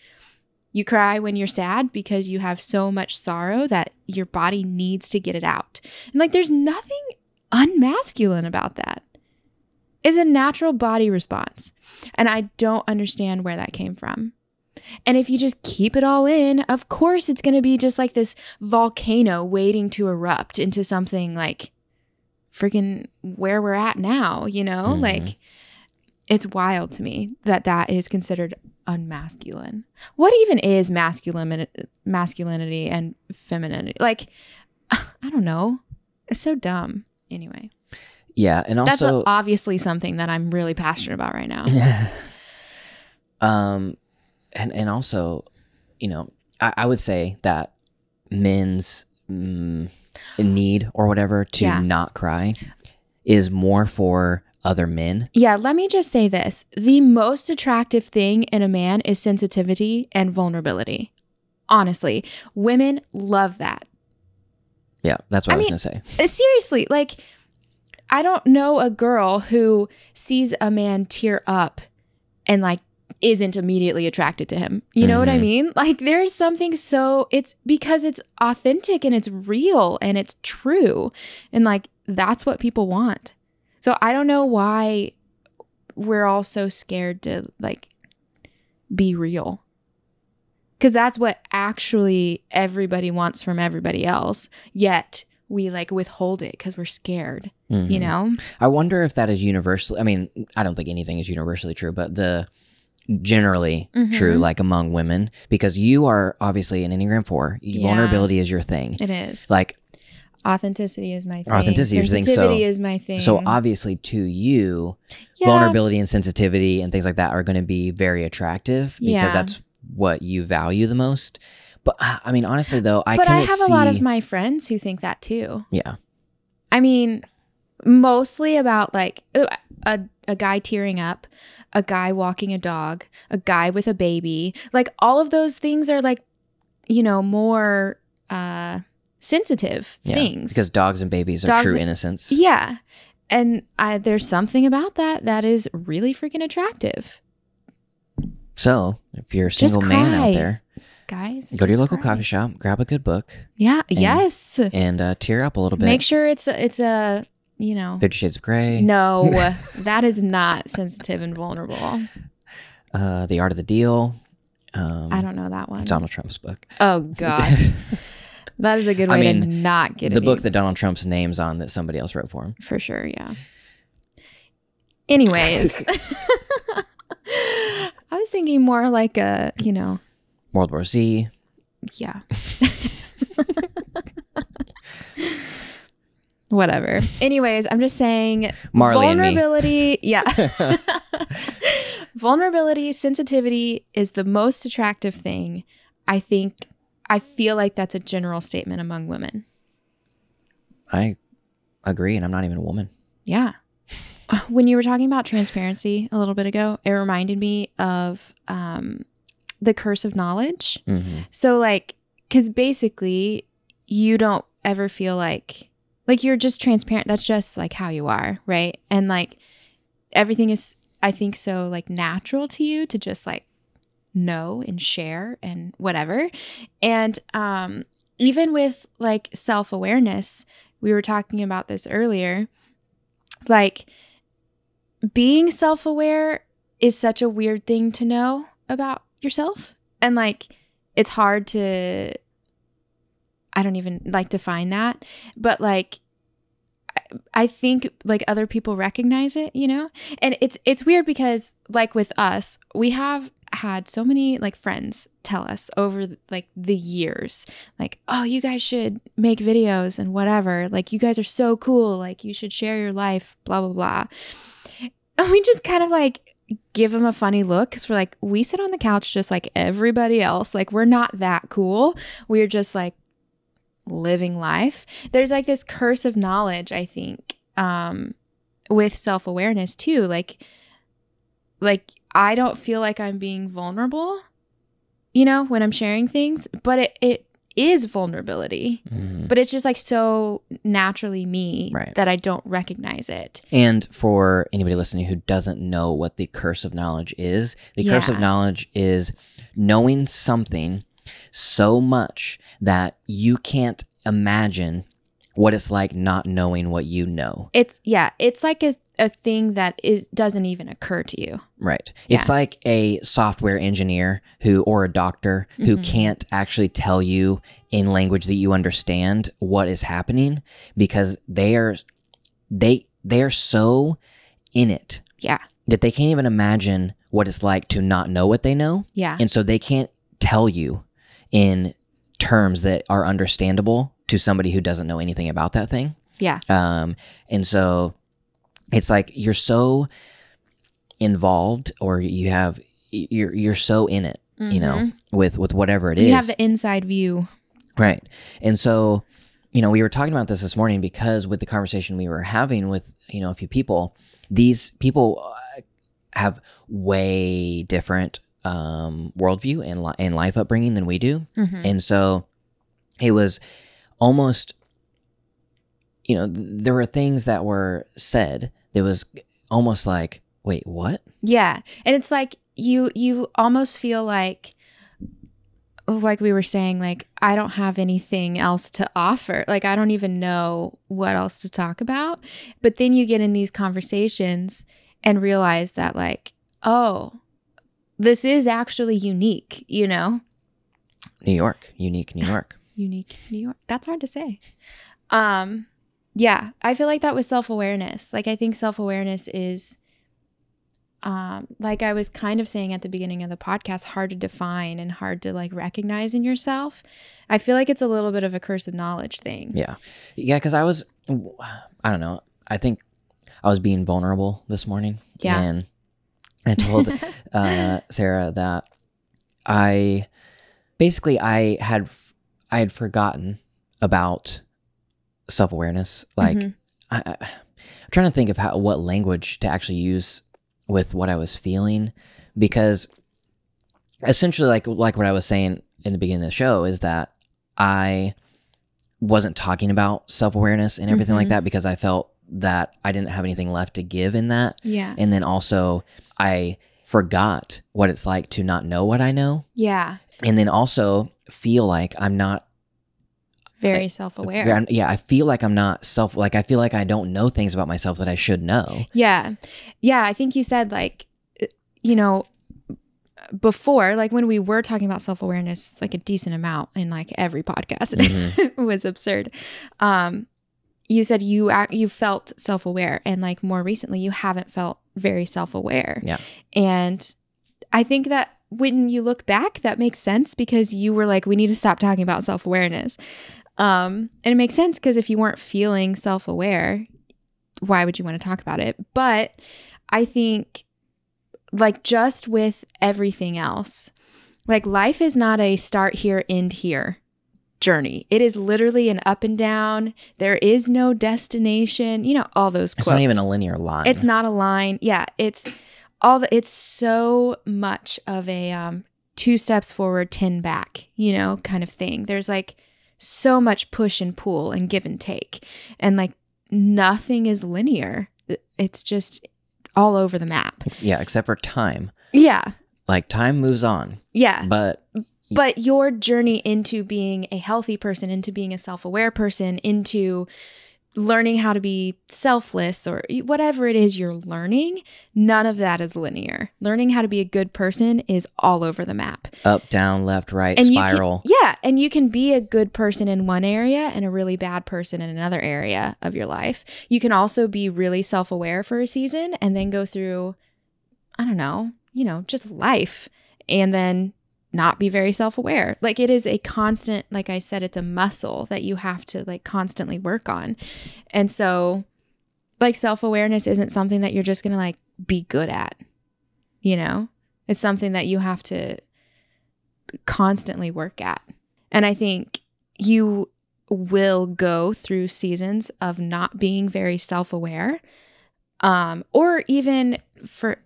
You cry when you're sad because you have so much sorrow that your body needs to get it out. And like, there's nothing unmasculine about that. It's a natural body response. And I don't understand where that came from. And if you just keep it all in, of course it's going to be just like this volcano waiting to erupt into something like freaking where we're at now, Like, it's wild to me that is considered unmasculine. What even is masculinity and femininity? Like, I don't know. It's so dumb. Anyway. Yeah, and also that's obviously something that I'm really passionate about right now. And also, I would say that men's need or whatever to not cry is more for other men. Yeah, let me just say this. The most attractive thing in a man is sensitivity and vulnerability. Honestly, women love that. Yeah, that's what I was going to say. Seriously, like, I don't know a girl who sees a man tear up and like isn't immediately attracted to him. You know what I mean? Like, there's something it's because it's authentic and it's real and it's true. And like, that's what people want. So I don't know why we're all so scared to like be real. Because that's what actually everybody wants from everybody else. Yet we like withhold it because we're scared, I wonder if that is universally, I mean, I don't think anything is universally true, but generally true, like among women, because you are obviously an Enneagram 4. Vulnerability is your thing. It is. Like, authenticity is my thing. Sensitivity is my thing. So obviously to you, vulnerability and sensitivity and things like that are going to be very attractive because that's what you value the most. But I mean, honestly though, I have a lot of my friends who think that too. Yeah. I mean, mostly about like, a guy tearing up, a guy walking a dog, a guy with a baby. Like all of those things are like, more sensitive things. Because dogs and babies are true innocence. Yeah. And there's something about that is really freaking attractive. So if you're a single man out there, guys, go to your local coffee shop, grab a good book. Yeah. Yes. And tear up a little bit. Make sure it's a 50 Shades of Grey. No, that is not sensitive and vulnerable. The Art of the Deal. I don't know that one. Donald Trump's book. Oh, gosh. That is a good way to not get the book that Donald Trump's name's on that somebody else wrote for him. For sure, yeah. Anyways. I was thinking more like a, World War Z. Yeah. Whatever. Anyways, I'm just saying Marley vulnerability. Yeah. Vulnerability, sensitivity is the most attractive thing. I feel like that's a general statement among women. I agree, and I'm not even a woman. Yeah. When you were talking about transparency a little bit ago, it reminded me of the curse of knowledge. Mm-hmm. So like, because basically you don't ever feel like you're just transparent. That's just like how you are, right? And like everything is, I think, so like natural to you to just like know and share and whatever. And even with like self-awareness, we were talking about this earlier, like being self-aware is such a weird thing to know about yourself. And like, it's hard to, I don't even like define that, but like, I think like other people recognize it, and it's weird because like with us, we have had so many like friends tell us over like the years, like, oh, you guys should make videos and whatever. Like, you guys are so cool. Like, you should share your life, blah, blah, blah. And we just kind of like give them a funny look because we're like, we sit on the couch just like everybody else. Like, we're not that cool. We're just like living life. There's like this curse of knowledge, I think, with self-awareness too. Like I don't feel like I'm being vulnerable, when I'm sharing things, but it is vulnerability, but it's just like so naturally me that I don't recognize it. And for anybody listening who doesn't know what the curse of knowledge is, the curse of knowledge is knowing something so much that you can't imagine what it's like not knowing what you know. It's like a thing that doesn't even occur to you. Right. Yeah. It's like a software engineer or a doctor who can't actually tell you in language that you understand what is happening because they are so in it. Yeah. That they can't even imagine what it's like to not know what they know. Yeah. And so they can't tell you in terms that are understandable to somebody who doesn't know anything about that thing. Yeah. And so it's like you're so involved, or you're so in it, with whatever it is. You have the inside view. Right. And so, we were talking about this morning because with the conversation we were having with, a few people, these people have way different worldview and life upbringing than we do. And so it was almost, there were things that were said that was almost like, wait, what? Yeah. And it's like you almost feel like we were saying, like, I don't have anything else to offer. Like, I don't even know what else to talk about. But then you get in these conversations and realize that, like, oh, this is actually unique, New York. Unique New York. Unique New York. That's hard to say. Yeah, I feel like that was self-awareness. Like, I think self-awareness is, like I was kind of saying at the beginning of the podcast, hard to define and hard to like recognize in yourself. I feel like it's a little bit of a curse of knowledge thing. Yeah. Yeah, because I don't know. I think I was being vulnerable this morning. Yeah. And I told Sarah that I had forgotten about self-awareness. Like, I'm trying to think of what language to actually use with what I was feeling, because essentially like what I was saying in the beginning of the show is that I wasn't talking about self-awareness and everything like that because I felt that I didn't have anything left to give in that. Yeah. And then also I forgot what it's like to not know what I know. Yeah. And then also feel like I'm not very self-aware. Yeah, I feel like I'm not I feel like I don't know things about myself that I should know. Yeah. Yeah, I think you said like, you know, before, like when we were talking about self-awareness, like a decent amount in like every podcast, it was absurd. You said you felt self-aware, and like more recently you haven't felt very self-aware. Yeah. And I think that when you look back, that makes sense because you were like, we need to stop talking about self-awareness. And it makes sense because if you weren't feeling self-aware, why would you want to talk about it? But I think like just with everything else, like life is not a start here, end here journey. It is literally an up and down. There is no destination, you know, all those quotes. It's not even a linear line. It's not a line. Yeah. It's so much of a 2 steps forward, 10 back, you know, kind of thing. There's like so much push and pull and give and take. And like nothing is linear. It's just all over the map. Yeah, except for time. Yeah. Like time moves on. Yeah. But your journey into being a healthy person, into being a self-aware person, into learning how to be selfless or whatever it is you're learning, none of that is linear. Learning how to be a good person is all over the map. Up, down, left, right, and spiral. And you can be a good person in one area and a really bad person in another area of your life. You can also be really self-aware for a season and then go through, I don't know, you know, just life and then not be very self-aware. Like it is a constant, like I said, it's a muscle that you have to like constantly work on. And so like self-awareness isn't something that you're just going to like be good at, you know? It's something that you have to constantly work at. And I think you will go through seasons of not being very self-aware, or even for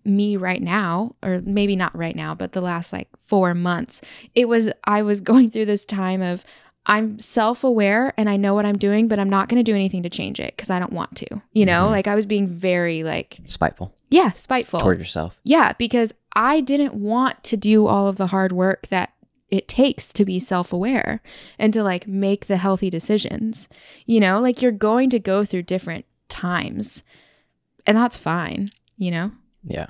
me right now, or maybe not right now, but the last like 4 months, I was going through this time of I'm self-aware and I know what I'm doing, but I'm not going to do anything to change it because I don't want to, you know, like I was being very like Spiteful. Yeah, spiteful Toward yourself. Yeah, because I didn't want to do all of the hard work that it takes to be self-aware and to like make the healthy decisions. You know, like you're going to go through different times and that's fine, you know? Yeah.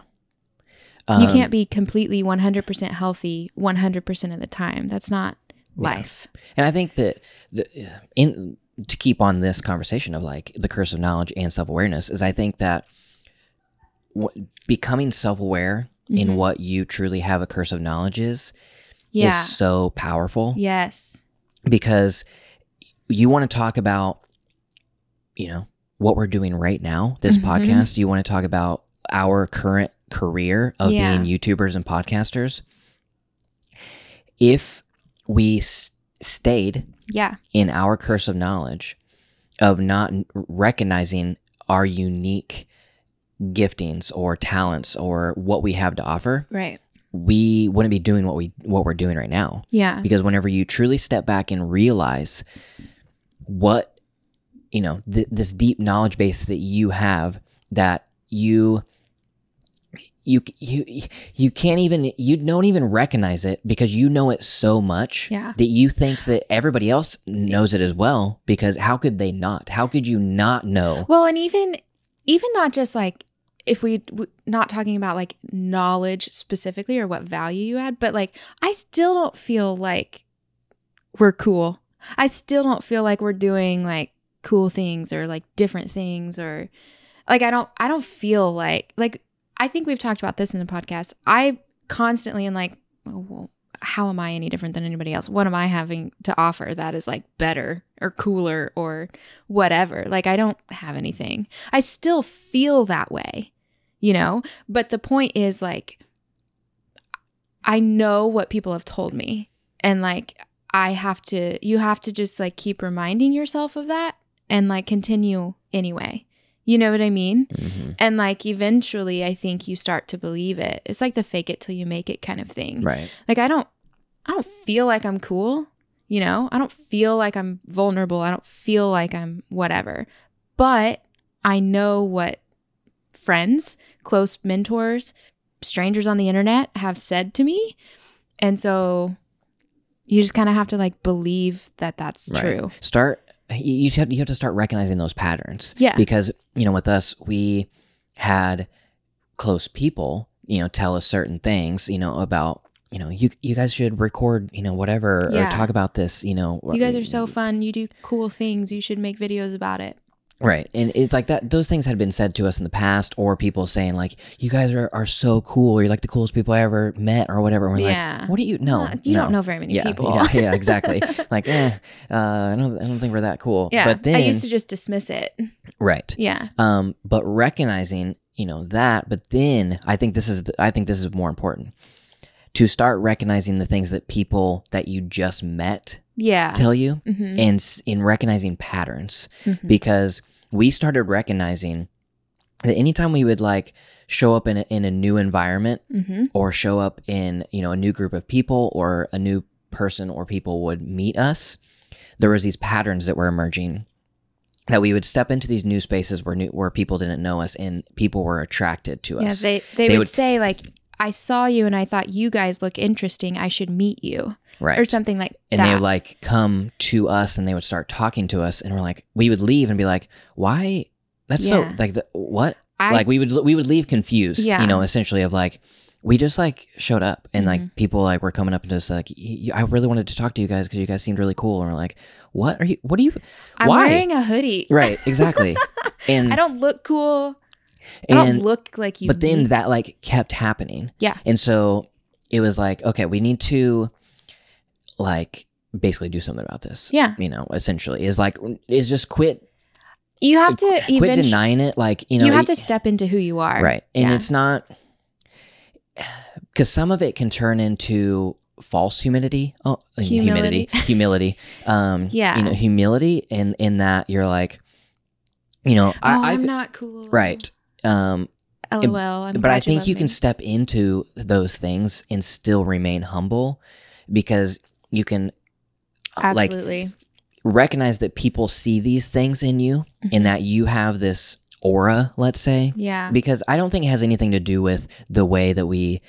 You can't be completely 100% healthy 100% of the time. That's not life. And I think that to keep on this conversation of like the curse of knowledge and self-awareness is I think that becoming self-aware in what you truly have a curse of knowledge is so powerful. Yes. Because you want to talk about, you know, what we're doing right now, this podcast. You want to talk about our current career of being YouTubers and podcasters. If we stayed in our curse of knowledge of not recognizing our unique giftings or talents or what we have to offer, right, we wouldn't be doing what we're doing right now. Yeah. Because whenever you truly step back and realize what, you know, this deep knowledge base that you have, that you can't even, you don't even recognize it because you know it so much that you think that everybody else knows it as well, because how could they not? How could you not know? Well, and even not just like, if we not talking about like knowledge specifically or what value you add, but like, I still don't feel like we're cool. I still don't feel like we're doing like cool things or like different things, or like, I don't feel like I think we've talked about this in the podcast. I constantly am like, oh, well, how am I any different than anybody else? What am I having to offer that is like better or cooler or whatever? Like, I don't have anything. I still feel that way, you know? But the point is like, I know what people have told me, and like, you have to just like keep reminding yourself of that and like continue anyway, You know what I mean? Mm-hmm. And like eventually I think you start to believe it. It's like the fake it till you make it kind of thing. Right. Like I don't feel like I'm cool, you know? I don't feel like I'm vulnerable. I don't feel like I'm whatever. But I know what friends, close mentors, strangers on the internet have said to me. And so you just kind of have to like believe that that's true. You have to start recognizing those patterns. Yeah. Because, with us, we had close people, tell us certain things, about, you guys should record, whatever, or talk about this, You guys are so fun. You do cool things. You should make videos about it. Right. And it's like that. Those things had been said to us in the past, or people saying like, you guys are so cool. You're like the coolest people I ever met or whatever. And we're like, what do you know? You don't know very many people. Yeah, exactly. Like, I don't think we're that cool. Yeah. But then, I used to just dismiss it. Right. Yeah. But recognizing, that, but then I think this is more important, to start recognizing the things that people that you just met tell you, and in recognizing patterns, because we started recognizing that anytime we would like show up in a new environment, or show up in, a new group of people, or a new person or people would meet us, there was these patterns that were emerging, that we would step into these new spaces where people didn't know us and people were attracted to us. Yeah, they would say like, I saw you and I thought you guys look interesting. I should meet you. Right. Or something like that. And they would like come to us and they would start talking to us, and we're like, we would leave and be like, why? That's so like, what? Like we would leave confused, essentially, of like, we just like showed up and like people like were coming up to us like, I really wanted to talk to you guys because you guys seemed really cool. And we're like, what are you, I'm wearing a hoodie. Right. Exactly. And I don't look cool. I don't look like you. But then that like kept happening. Yeah. And so it was like, okay, we need to like basically do something about this. Yeah. Essentially is just quit. You have to quit denying it. Like, you have to step into who you are. Right. And it's not, because some of it can turn into false humility. Oh, humility. Yeah. Humility in that you're like, I'm not cool. Right. LOL. But I think you can step into those things and still remain humble, because you can absolutely recognize that people see these things in you, and that you have this aura, let's say. Yeah. Because I don't think it has anything to do with the way that we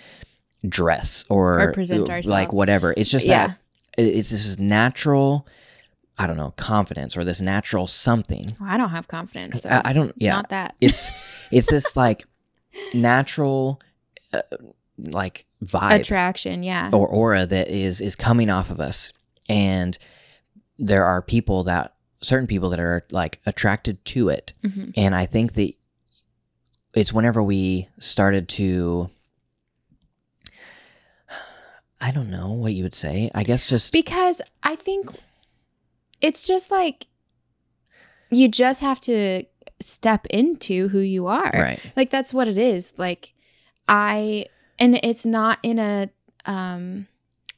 dress or present ourselves. Like whatever. It's just that it's this natural, I don't know, confidence, or this natural something. Well, I don't have confidence. So I don't. Yeah. Not that. It's this like natural, like vibe, attraction, yeah, or aura that is coming off of us, and there are certain people that are like attracted to it, and I think that it's whenever we started to, I don't know what you would say. I guess just because I think it's just like you just have to step into who you are. Right. Like that's what it is. Like and it's not in a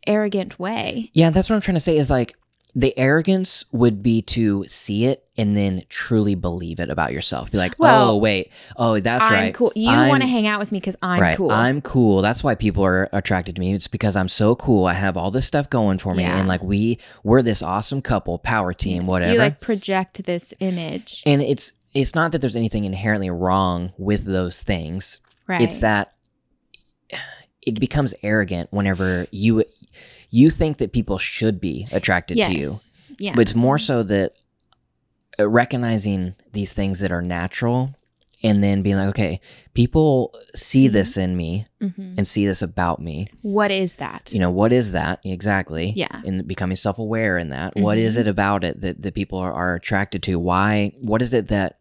arrogant way. Yeah, that's what I'm trying to say is like the arrogance would be to see it and then truly believe it about yourself. Be like, oh, wait. Oh, that's I'm right. Cool. You want to hang out with me because I'm cool. I'm cool. That's why people are attracted to me. It's because I'm so cool. I have all this stuff going for me. And like we're this awesome couple, power team, whatever. You like project this image. And it's not that there's anything inherently wrong with those things. Right. It's that it becomes arrogant whenever you think that people should be attracted to you. Yeah. But it's more so that recognizing these things that are natural, and then being like, okay, people see this in me and see this about me. What is that? What is that? Exactly. Yeah. And becoming self-aware in that. What is it about it that people are attracted to? Why? What is it that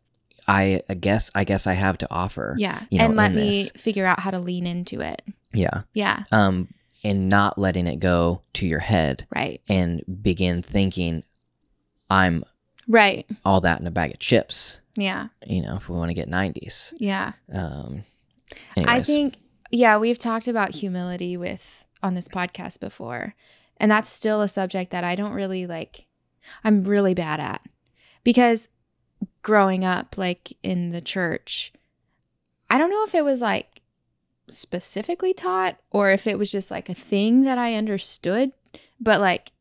I guess I have to offer? Yeah. And let me figure out how to lean into it. Yeah. Yeah. And not letting it go to your head. Right. And begin thinking, I'm right. all that in a bag of chips. Yeah. If we want to get 90s. Yeah. Anyways. I think, we've talked about humility on this podcast before. And that's still a subject that I don't really I'm really bad at. Because growing up, like in the church, I don't know if it was like specifically taught or if it was just like a thing that I understood, but like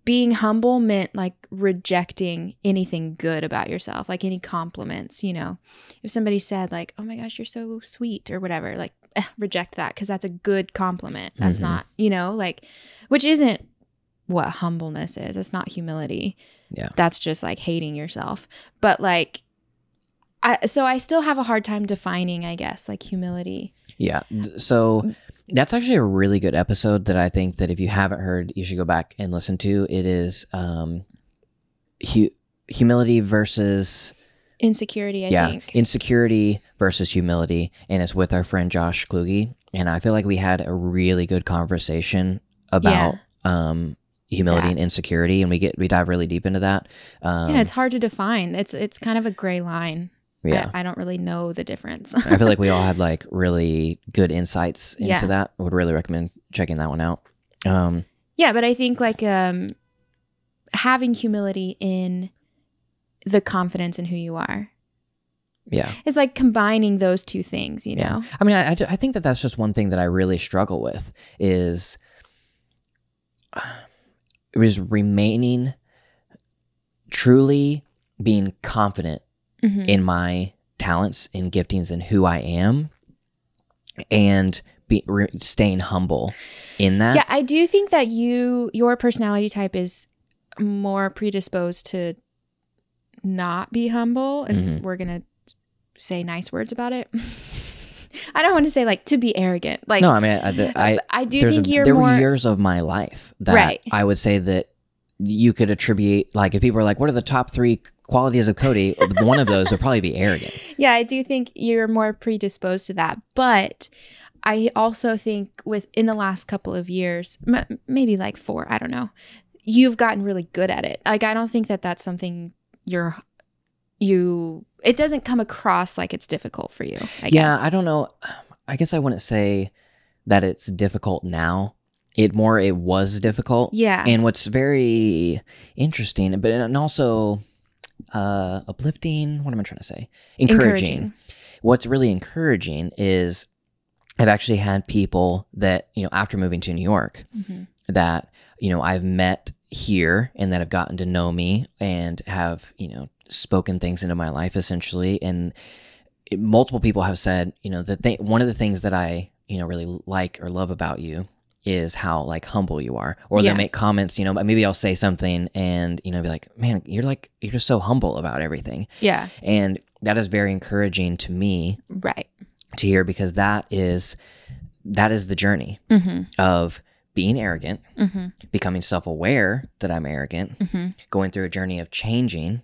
being humble meant like rejecting anything good about yourself, like any compliments, you know. If somebody said like, oh my gosh, you're so sweet or whatever, like reject that because that's a good compliment. That's not, you know, like, which isn't what humbleness is. It's not humility. Yeah. That's just like hating yourself. But like, so I still have a hard time defining, I guess, like humility. Yeah. So that's actually a really good episode that I think that if you haven't heard, you should go back and listen to. It is humility versus insecurity, I think. Insecurity versus humility. And it's with our friend Josh Kluge. And I feel like we had a really good conversation about humility and insecurity. And we dive really deep into that. It's hard to define. It's kind of a gray line. Yeah. I don't really know the difference. I feel like we all had like really good insights into that. I would really recommend checking that one out. But I think like having humility in the confidence in who you are. Yeah. It's like combining those two things, you know? I mean, I think that that's just one thing that I really struggle with is remaining truly being confident in my talents and giftings and who I am and staying humble in that. Yeah, I do think that your personality type is more predisposed to not be humble, if we're going to say nice words about it. I don't want to say like to be arrogant. Like, no, I mean, I do think there were years of my life that I would say that you could attribute, like if people are like, what are the top 3 qualities of Cody? One of those would probably be arrogant. Yeah, I do think you're more predisposed to that. But I also think within the last couple of years, maybe like 4, I don't know, you've gotten really good at it. Like, I don't think that that's something it doesn't come across like it's difficult for you, I guess. I don't know. I guess I wouldn't say that it's difficult now. It was difficult. Yeah. And what's very interesting, and also uplifting, what am I trying to say? Encouraging. What's really encouraging is I've actually had people that, you know, after moving to New York, that, you know, I've met here and that have gotten to know me and have, you know, spoken things into my life essentially. And multiple people have said, you know, that one of the things that I, you know, really like or love about you is how like humble you are. Or they'll make comments, you know, maybe I'll say something and, you know, be like, man, you're just so humble about everything. Yeah. And that is very encouraging to me. Right. To hear, because that is the journey of being arrogant, becoming self-aware that I'm arrogant, going through a journey of changing,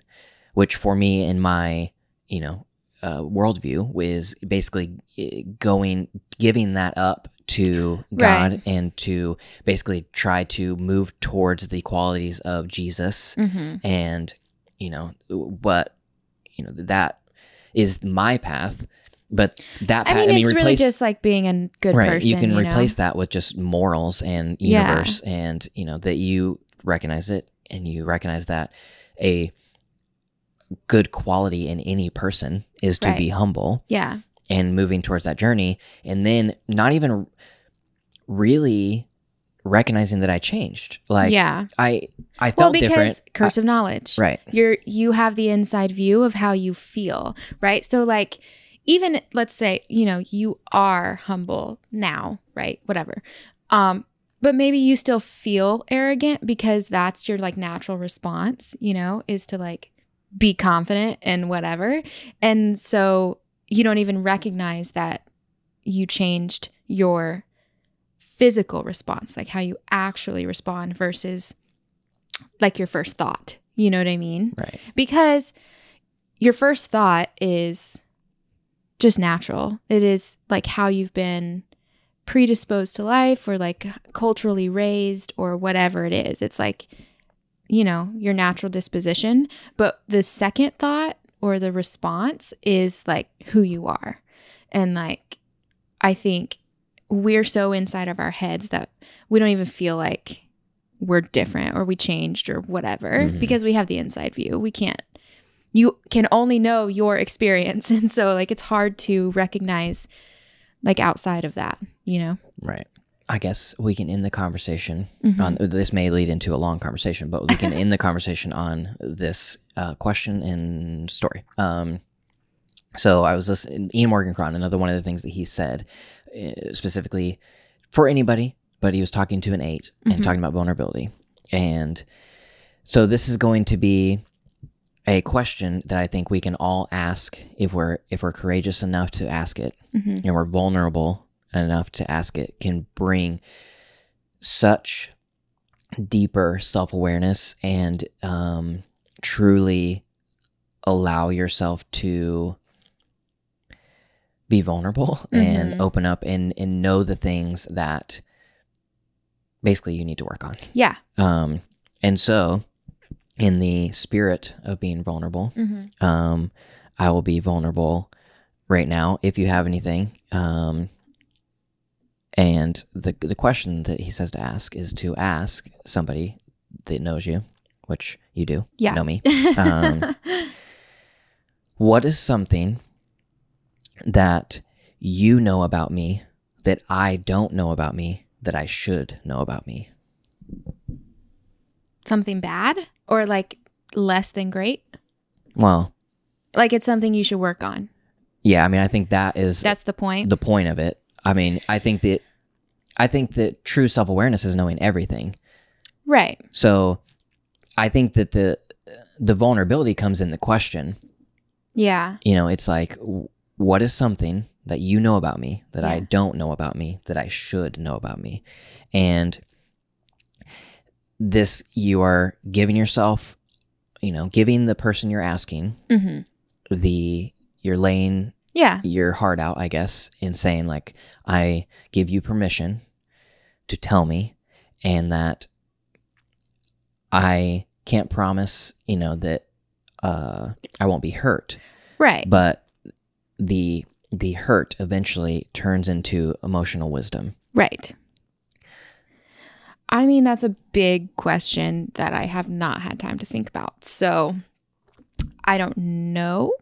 which for me in my, you know, worldview is basically giving that up to God and to basically try to move towards the qualities of Jesus. And, you know, but, you know, that is my path. But that path, it's really just like being a good person. You can replace that with just morals and universe and, you know, that you recognize it and you recognize that a good quality in any person is to be humble. Yeah. And moving towards that journey, and then not even really recognizing that I changed. Like, I felt different. Curse of knowledge. Right. You have the inside view of how you feel, right? So like, even let's say, you know, you are humble now, right? Whatever. But maybe you still feel arrogant because that's your like natural response, you know, is to like be confident and whatever. And so you don't even recognize that you changed your physical response, like how you actually respond versus like your first thought. You know what I mean? Right. Because your first thought is just natural. It is like how you've been predisposed to life or like culturally raised or whatever it is. It's like, you know, your natural disposition. But the second thought or the response is like who you are. And like, I think we're so inside of our heads that we don't even feel like we're different or we changed or whatever because we have the inside view. We can't you can only know your experience. And so like, it's hard to recognize like outside of that, you know? Right. I guess we can end the conversation on, this may lead into a long conversation, but we can end the conversation on this question and story. So I was listening, Ian Morgan-Cron, another one of the things that he said, specifically for anybody, but he was talking to an 8 and talking about vulnerability. And so this is going to be a question that I think we can all ask if we're courageous enough to ask it, and we're vulnerable enough to ask it, can bring such deeper self-awareness and truly allow yourself to be vulnerable and open up and know the things that basically you need to work on. Yeah. And so in the spirit of being vulnerable, I will be vulnerable right now if you have anything. And the question that he says to ask is to ask somebody that knows you, which you do, know me. What is something that you know about me that I don't know about me that I should know about me? Something bad or like less than great? Well, like it's something you should work on. Yeah, I mean, I think that's the point. The point of it. I mean, I think that true self-awareness is knowing everything. Right. So I think that the vulnerability comes in the question. Yeah. You know, it's like, what is something that you know about me that I don't know about me that I should know about me? And this, you are giving yourself, you know, giving the person you're asking you're laying your heart out, I guess, in saying like, I give you permission to tell me, and that I can't promise, you know, that I won't be hurt. Right. But the hurt eventually turns into emotional wisdom. Right. I mean, that's a big question that I have not had time to think about. So I don't know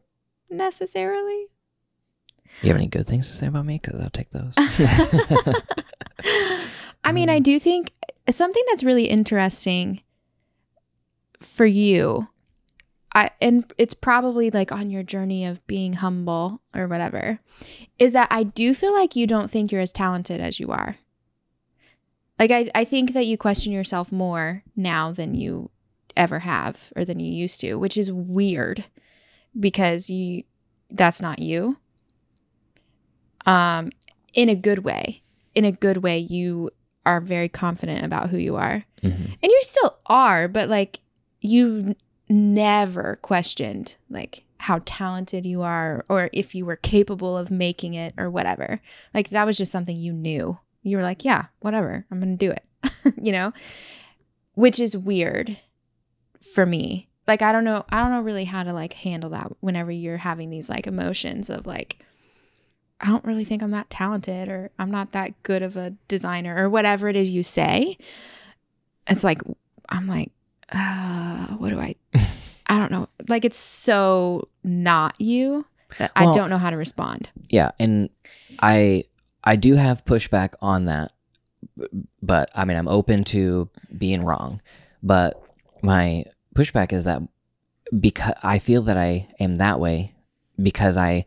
necessarily. You have any good things to say about me? Because I'll take those. I mean, I do think something that's really interesting for you, and it's probably like on your journey of being humble or whatever, is that I do feel like you don't think you're as talented as you are. Like, I think that you question yourself more now than you ever have or than you used to, which is weird because that's not you. In a good way. In a good way, you are very confident about who you are. And you still are, but like you've never questioned like how talented you are or if you were capable of making it or whatever. Like that was just something you knew. You were like, yeah, whatever, I'm going to do it, you know, which is weird for me. Like, I don't know really how to like handle that whenever you're having these like emotions of like, I don't really think I'm that talented or I'm not that good of a designer or whatever it is you say. It's like, I'm like, what do I don't know. Like, it's so not you that I don't know how to respond. Yeah. And I do have pushback on that, but I mean, I'm open to being wrong, but my pushback is that because I feel that I am that way because I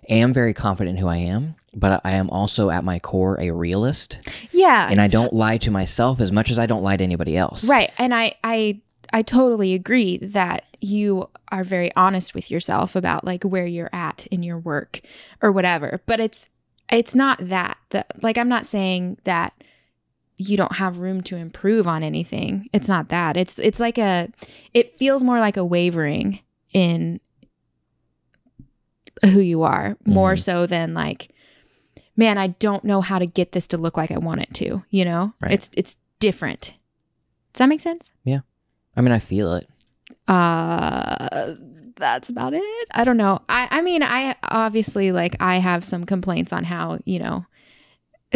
am very confident in who I am, but I am also at my core a realist. Yeah. And I don't lie to myself as much as I don't lie to anybody else. Right. And I totally agree that you are very honest with yourself about like where you're at in your work or whatever, but it's not that like, I'm not saying that you don't have room to improve on anything. It's not that. It's like it feels more like a wavering in who you are, more so than like, man, I don't know how to get this to look like I want it to, you know? Right. It's different. Does that make sense? Yeah. I mean, I feel it. That's about it. I don't know. I mean, I obviously like I have some complaints on how, you know,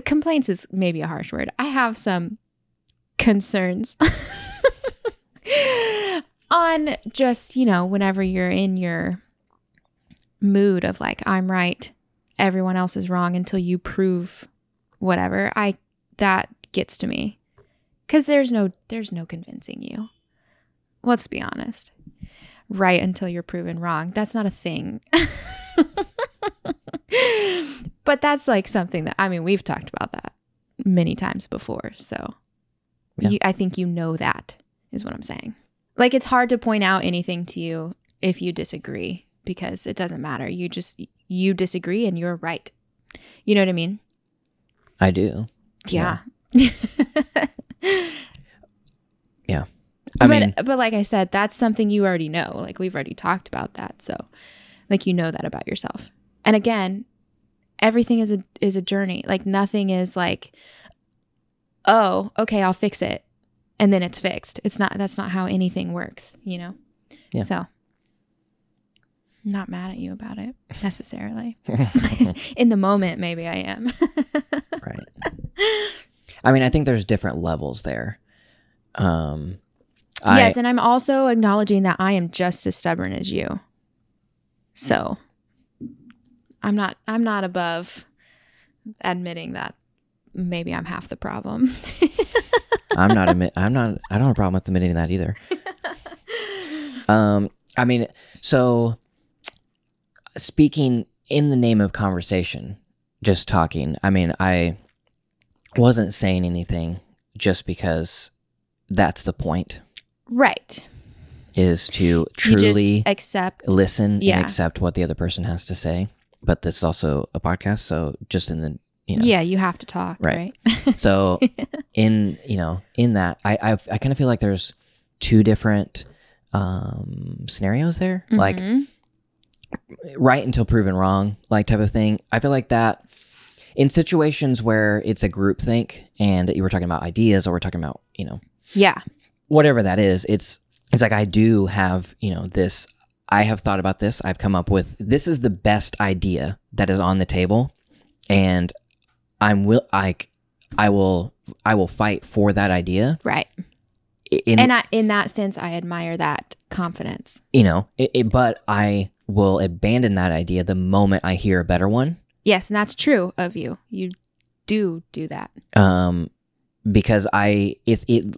complaints is maybe a harsh word. I have some concerns on just, you know, whenever you're in your mood of like, I'm right, everyone else is wrong until you prove whatever, that gets to me. Because there's no convincing you. Let's be honest. Right until you're proven wrong. That's not a thing. But that's like something that, I mean, we've talked about that many times before. So Yeah. I think you know that is what I'm saying. Like, it's hard to point out anything to you if you disagree, because it doesn't matter. You disagree and you're right. You know what I mean? I do. Yeah. Yeah. I mean, but like I said, that's something you already know. Like, we've already talked about that. So like, you know that about yourself. And again, everything is a journey. Like, nothing is like, oh, okay, I'll fix it, and then it's fixed. That's not how anything works, you know? Yeah. So I'm not mad at you about it necessarily. In the moment, maybe I am. right. I mean, I think there's different levels there. Yes, and I'm also acknowledging that I am just as stubborn as you. So I'm not admitting that maybe I'm half the problem. I don't have a problem with admitting that either. I mean, so speaking in the name of conversation, just talking, I mean, I wasn't saying anything just because that's the point. Right. Is to You truly just accept, listen Yeah. and accept what the other person has to say. But this is also a podcast, so just in the, you know. Yeah, you have to talk, right? So in that, I kind of feel like there's two different scenarios there, like right until proven wrong, like type of thing. I feel like that in situations where it's a group think and you were talking about ideas, or we're talking about, you know, Yeah. whatever that is, it's like I do have, you know, this, I have thought about this, I've come up with, this is the best idea that is on the table, and I will fight for that idea. Right. In that sense, I admire that confidence. You know, but I will abandon that idea the moment I hear a better one. Yes, and that's true of you. You do that. Because it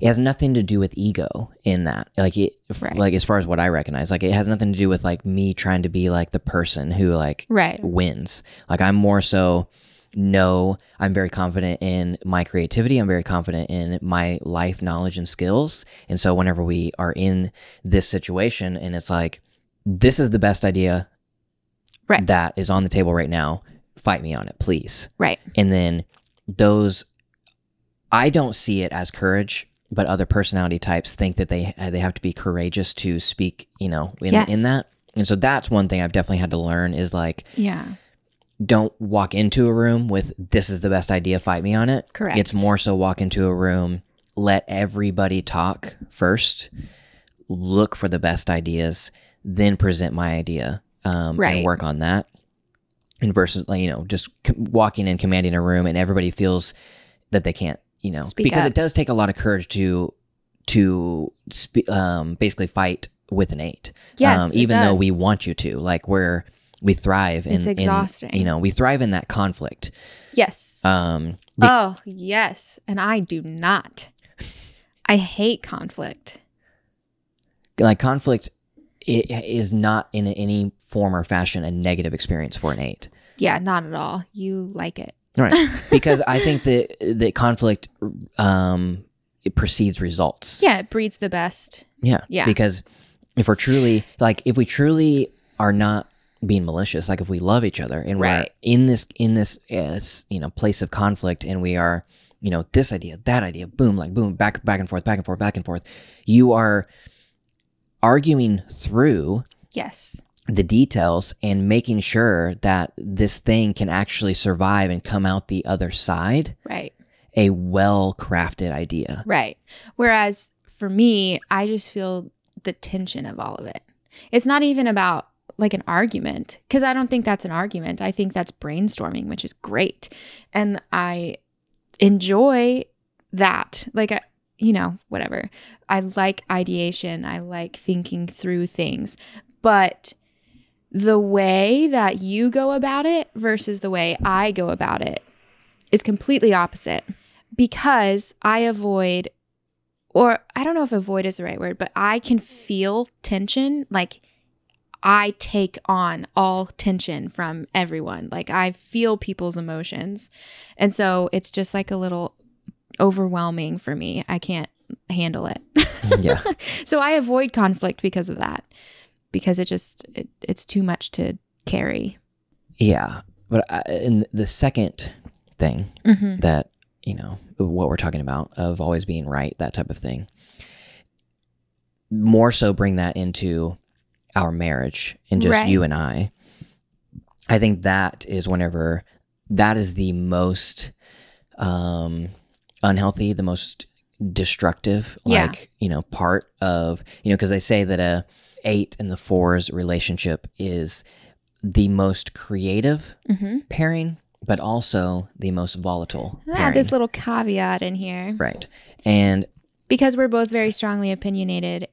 has nothing to do with ego in that. Like Right. like as far as what I recognize, like it has nothing to do with like me trying to be like the person who like Right. wins. Like I'm more so, no, I'm very confident in my creativity. I'm very confident in my life knowledge and skills. And so whenever we are in this situation and it's like, this is the best idea Right. that is on the table right now, fight me on it, please. Right. And then those, I don't see it as courage, but other personality types think that they have to be courageous to speak, you know, in that. And so that's one thing I've definitely had to learn is like, Yeah. don't walk into a room with, this is the best idea, fight me on it. Correct. It's more so walk into a room, let everybody talk first, look for the best ideas, then present my idea, Right. and work on that. And versus, like, you know, just walking and commanding a room and everybody feels that they can't, you know, Speak because up. it does take a lot of courage to basically fight with an 8. Yes, it even though does. we want you to, like we thrive in, It's exhausting. you know, we thrive in that conflict. Yes. Oh, yes. And I do not. I hate conflict. Like conflict, it is not in any form or fashion a negative experience for an 8. Yeah, not at all. You like it. Right. Because I think that the conflict, it precedes results. Yeah, it breeds the best. Yeah. Yeah. Because if we truly are not being malicious, like if we love each other and Right. we're in this you know, place of conflict, and we are, you know, this idea, that idea, boom, like boom, back and forth, back and forth, back and forth. You are arguing through Yes. the details and making sure that this thing can actually survive and come out the other side Right. a well-crafted idea. Right. Whereas for me, I just feel the tension of all of it. It's not even about like an argument, because I don't think that's an argument. I think that's brainstorming, which is great. And I enjoy that. Like whatever. I like ideation. I like thinking through things. But the way that you go about it versus the way I go about it is completely opposite, because I avoid, or I don't know if avoid is the right word, but I can feel tension. Like I take on all tension from everyone. Like I feel people's emotions. And so it's just like a little overwhelming for me. I can't handle it. Yeah. So I avoid conflict because of that, because it's too much to carry. Yeah. But in the second thing that, what we're talking about of always being right, that type of thing, more so bring that into our marriage and just you and I think that is that is the most unhealthy, the most destructive, part of, because they say that a 8 and the 4's relationship is the most creative pairing, but also the most volatile pairing. This little caveat in here. Right. And because we're both very strongly opinionated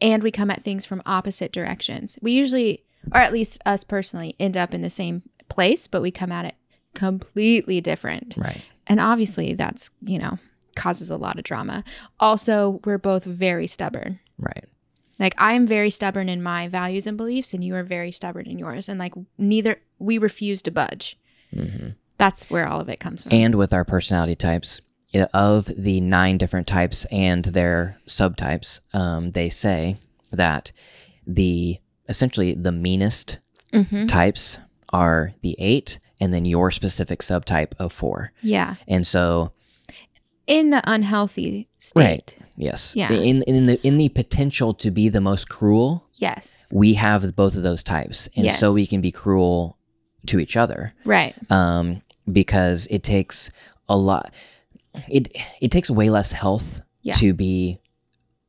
and we come at things from opposite directions. We usually, or at least us personally, end up in the same place, but we come at it completely different. Right. And obviously that's, causes a lot of drama. Also, we're both very stubborn. Right. Like I'm very stubborn in my values and beliefs, and you are very stubborn in yours. And like we refuse to budge. Mm-hmm. That's where all of it comes from. And with our personality types, of the 9 different types and their subtypes, they say that essentially the meanest types are the 8, and then your specific subtype of 4. Yeah. And so in the unhealthy state. Right. Yes. Yeah. In the potential to be the most cruel. Yes. We have both of those types, and so we can be cruel to each other. Right. Because it takes a lot. It takes way less health to be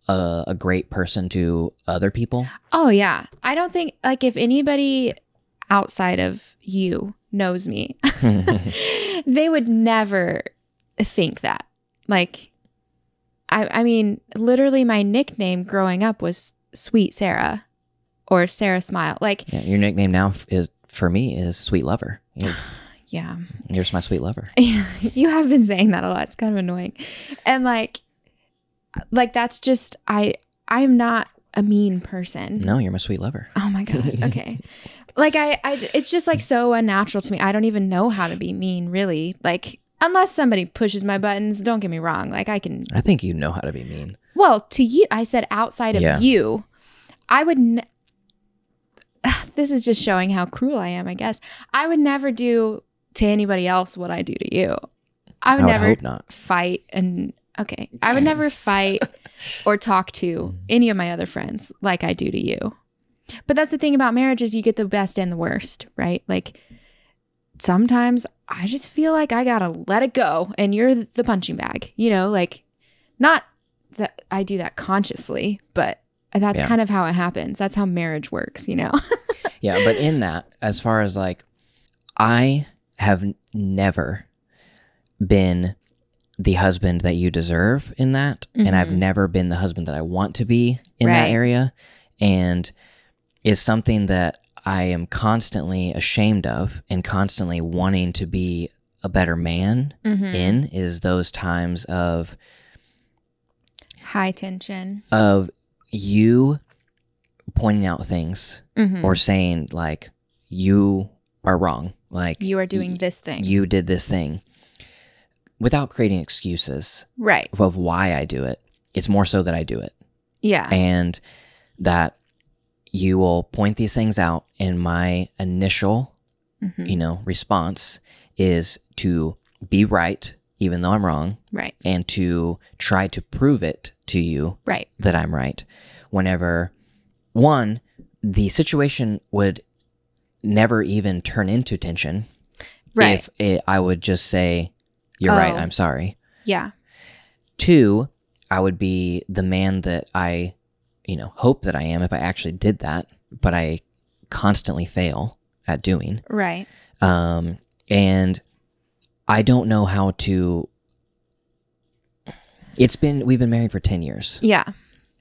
a great person to other people. Oh yeah. I don't think, like, if anybody outside of you knows me, they would never think that. Like, I mean, literally my nickname growing up was Sweet Sarah or Sarah Smile. Like, your nickname now for me is Sweet Lover. Yeah. You're my sweet lover. You have been saying that a lot. It's kind of annoying. And like that's just, I'm not a mean person. No, you're my sweet lover. Oh my God. Okay. Like it's just like so unnatural to me. I don't even know how to be mean, really. Like, unless somebody pushes my buttons, don't get me wrong. Like I think you know how to be mean. Well, to you, I said outside of you, I would, this is just showing how cruel I am, I guess. I would never do to anybody else what I do to you. I would never hope not. fight I would never fight or talk to any of my other friends like I do to you. But that's the thing about marriage, is you get the best and the worst, right? Like sometimes I just feel like I gotta let it go and you're the punching bag, like, not that I do that consciously, but that's kind of how it happens. That's how marriage works, Yeah, but in that, as far as like, I have never been the husband that you deserve in that. And I've never been the husband that I want to be in that area. And is something that I am constantly ashamed of and constantly wanting to be a better man in, is those times of high tension, of you pointing out things or saying like, you are wrong. Like, you are doing this thing. You did this thing, without creating excuses of why I do it. It's more so that I do it. Yeah. And that you will point these things out, and my initial, response is to be right, even though I'm wrong. Right. And to try to prove it to you that I'm right. Whenever, one, the situation would never even turn into tension. Right. If I would just say, you're right, I'm sorry. Yeah. 2, I would be the man that I, hope that I am if I actually did that, but I constantly fail at doing. Right. And I don't know how to, We've been married for 10 years. Yeah.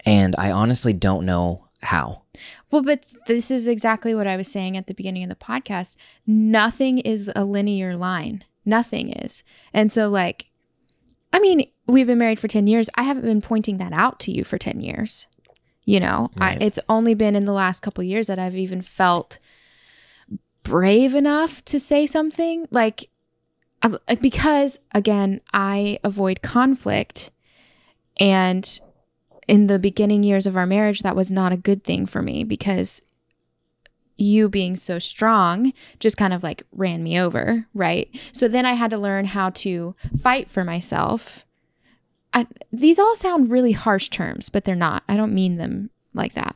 And I honestly don't know how. Well, but this is exactly what I was saying at the beginning of the podcast. Nothing is a linear line. Nothing is. And so like, I mean, we've been married for 10 years. I haven't been pointing that out to you for 10 years. You know, Right. It's only been in the last couple of years that I've even felt brave enough to say something like, because again, I avoid conflict, and in the beginning years of our marriage, that was not a good thing for me because you being so strong just kind of like ran me over, right? So then I had to learn how to fight for myself. These all sound really harsh terms, but they're not. I don't mean them like that.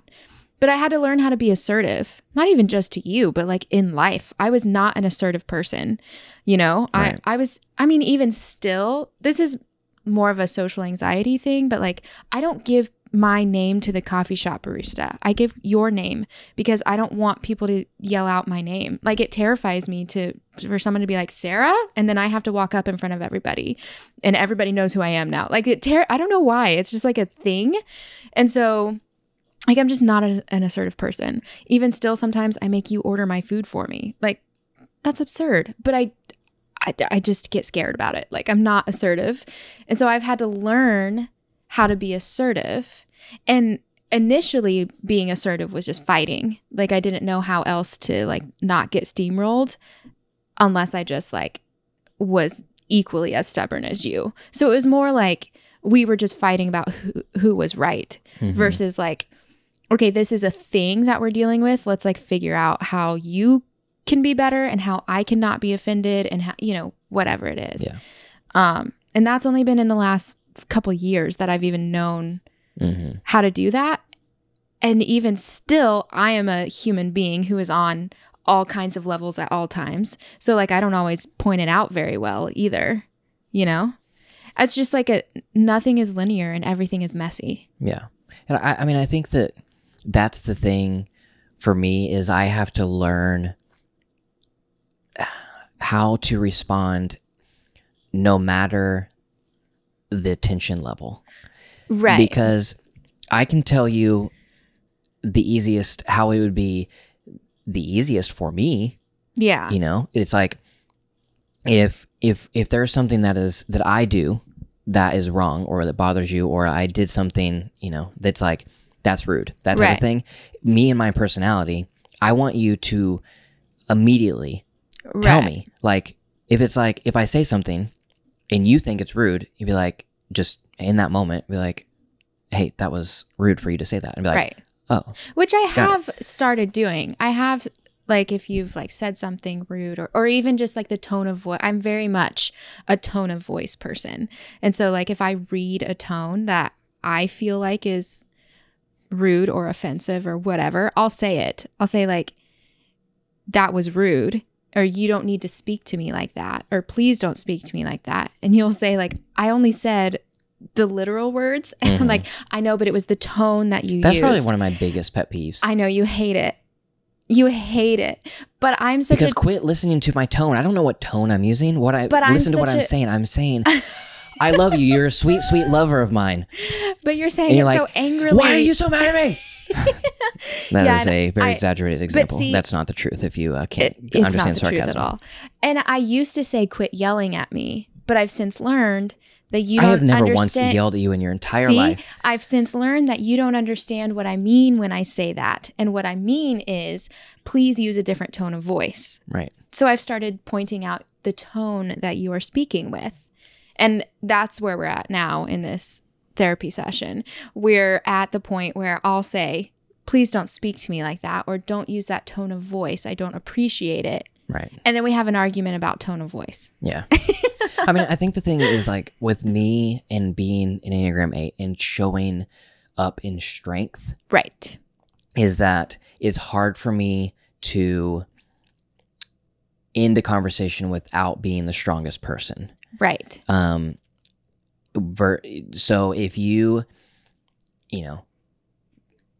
But I had to learn how to be assertive, not even just to you, but like in life. I was not an assertive person, you know? Right. I mean, even still, this is more of a social anxiety thing, but like I don't give my name to the coffee shop barista. I give your name because I don't want people to yell out my name. Like it terrifies me for someone to be like, Sarah, and then I have to walk up in front of everybody and everybody knows who I am now. Like I don't know why. It's just like a thing. And so like I'm just not an assertive person. Even still, sometimes I make you order my food for me. Like that's absurd, but I just get scared about it. Like I'm not assertive. And so I've had to learn how to be assertive. And initially being assertive was just fighting. Like I didn't know how else to like not get steamrolled unless I just like was equally as stubborn as you. So it was more like we were just fighting about who was right versus like, okay, this is a thing that we're dealing with. Let's like figure out how you can be better and how I cannot be offended and how, you know, whatever it is. Yeah. And that's only been in the last couple years that I've even known how to do that. And even still, I am a human being who is on all kinds of levels at all times. So like, I don't always point it out very well either, you know? It's just like nothing is linear and everything is messy. Yeah. And I mean, I think that's the thing for me is I have to learn how to respond no matter the tension level. Right. Because I can tell you how it would be the easiest for me. Yeah. You know, it's like if there's something that I do that is wrong or that bothers you, or I did something, you know, that's like, that's rude, that type of thing. Me and my personality, I want you to immediately tell me. Like, if it's like, if I say something and you think it's rude, you'd be like, just in that moment, be like, hey, that was rude for you to say that. And be like, oh. Which I have started doing. I have, like, if you've like said something rude or even just like the tone of voice, I'm very much a tone of voice person. And so like if I read a tone that I feel like is rude or offensive or whatever, I'll say it. I'll say like, that was rude, or you don't need to speak to me like that, or please don't speak to me like that. And you'll say like, I only said the literal words. And I'm like, I know, but it was the tone that you used. That's probably one of my biggest pet peeves. I know you hate it. You hate it. But I'm such because quit listening to my tone. I don't know what tone I'm using. Listen to what I'm saying. I'm saying, I love you. You're a sweet, sweet lover of mine. But you're saying it so angrily. Why are you so mad at me? That is a very exaggerated example. See, that's not the truth if you can't understand sarcasm. Truth at all. And I used to say, quit yelling at me. But I've since learned that you don't I have never understand. once yelled at you in your entire life. I've since learned that you don't understand what I mean when I say that. And what I mean is, please use a different tone of voice. Right. So I've started pointing out the tone that you are speaking with. And that's where we're at now in this therapy session. We're at the point where I'll say, please don't speak to me like that, or don't use that tone of voice. I don't appreciate it. Right. And then we have an argument about tone of voice. Yeah. I mean, I think the thing is like with me and being an Enneagram 8 and showing up in strength. Right. Is that it's hard for me to end a conversation without being the strongest person. Right. So if you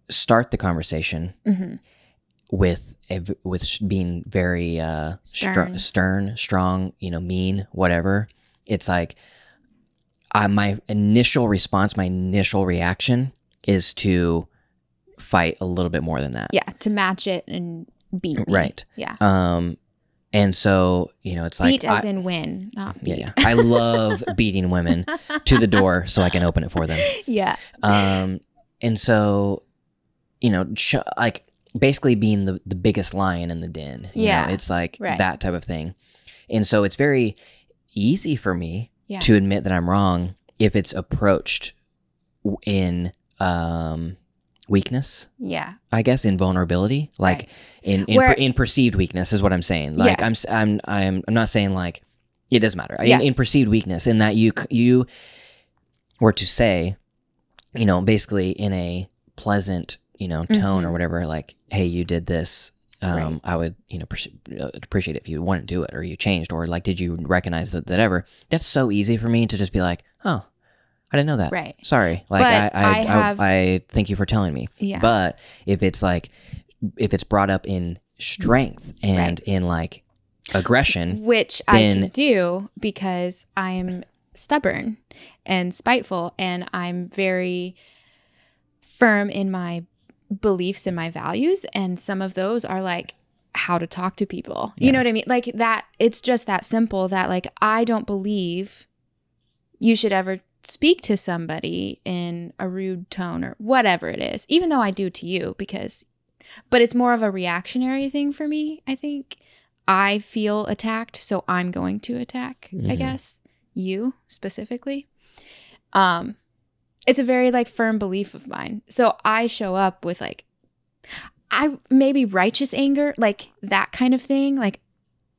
start the conversation with being very stern, strong, mean, whatever, it's like my initial response, my initial reaction is to fight a little bit more than that. Yeah, to match it and beat me. Right. Yeah. And so, it's like... Beat as in win, not beat. Yeah. I love beating women to the door so I can open it for them. Yeah. And so, like basically being the biggest lion in the den. You know, it's like that type of thing. And so it's very easy for me to admit that I'm wrong if it's approached in weakness. Yeah. I guess in vulnerability, like in perceived weakness is what I'm saying. Like I'm not saying like it doesn't matter. In perceived weakness, in that you were to say, basically in a pleasant, tone or whatever, like, hey, you did this. I would, appreciate it if you wouldn't do it, or you changed, or like, did you recognize that ever? That's so easy for me to just be like, oh, I didn't know that. Right. Sorry. Like, I thank you for telling me. Yeah. But if it's brought up in strength and in like aggression, which I can do because I'm stubborn and spiteful, and I'm very firm in my beliefs and my values, and some of those are like how to talk to people. You know what I mean? Like that, it's just that simple, that like, I don't believe you should ever speak to somebody in a rude tone or whatever it is, even though I do to you, but it's more of a reactionary thing for me. I think I feel attacked, so I'm going to attack, I guess, you specifically. It's a very like firm belief of mine. So I show up with like, maybe righteous anger, like that kind of thing. Like,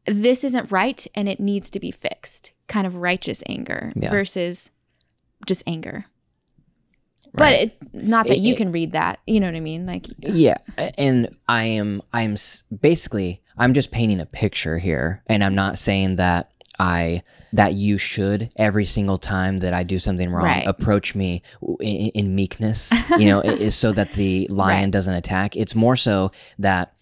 this isn't right and it needs to be fixed, kind of righteous anger versus just anger. Right. But not that you can read that, you know what I mean? Like, yeah. And I'm basically, I'm just painting a picture here, and I'm not saying that you should every single time that I do something wrong approach me in meekness, so that the lion doesn't attack. It's more so that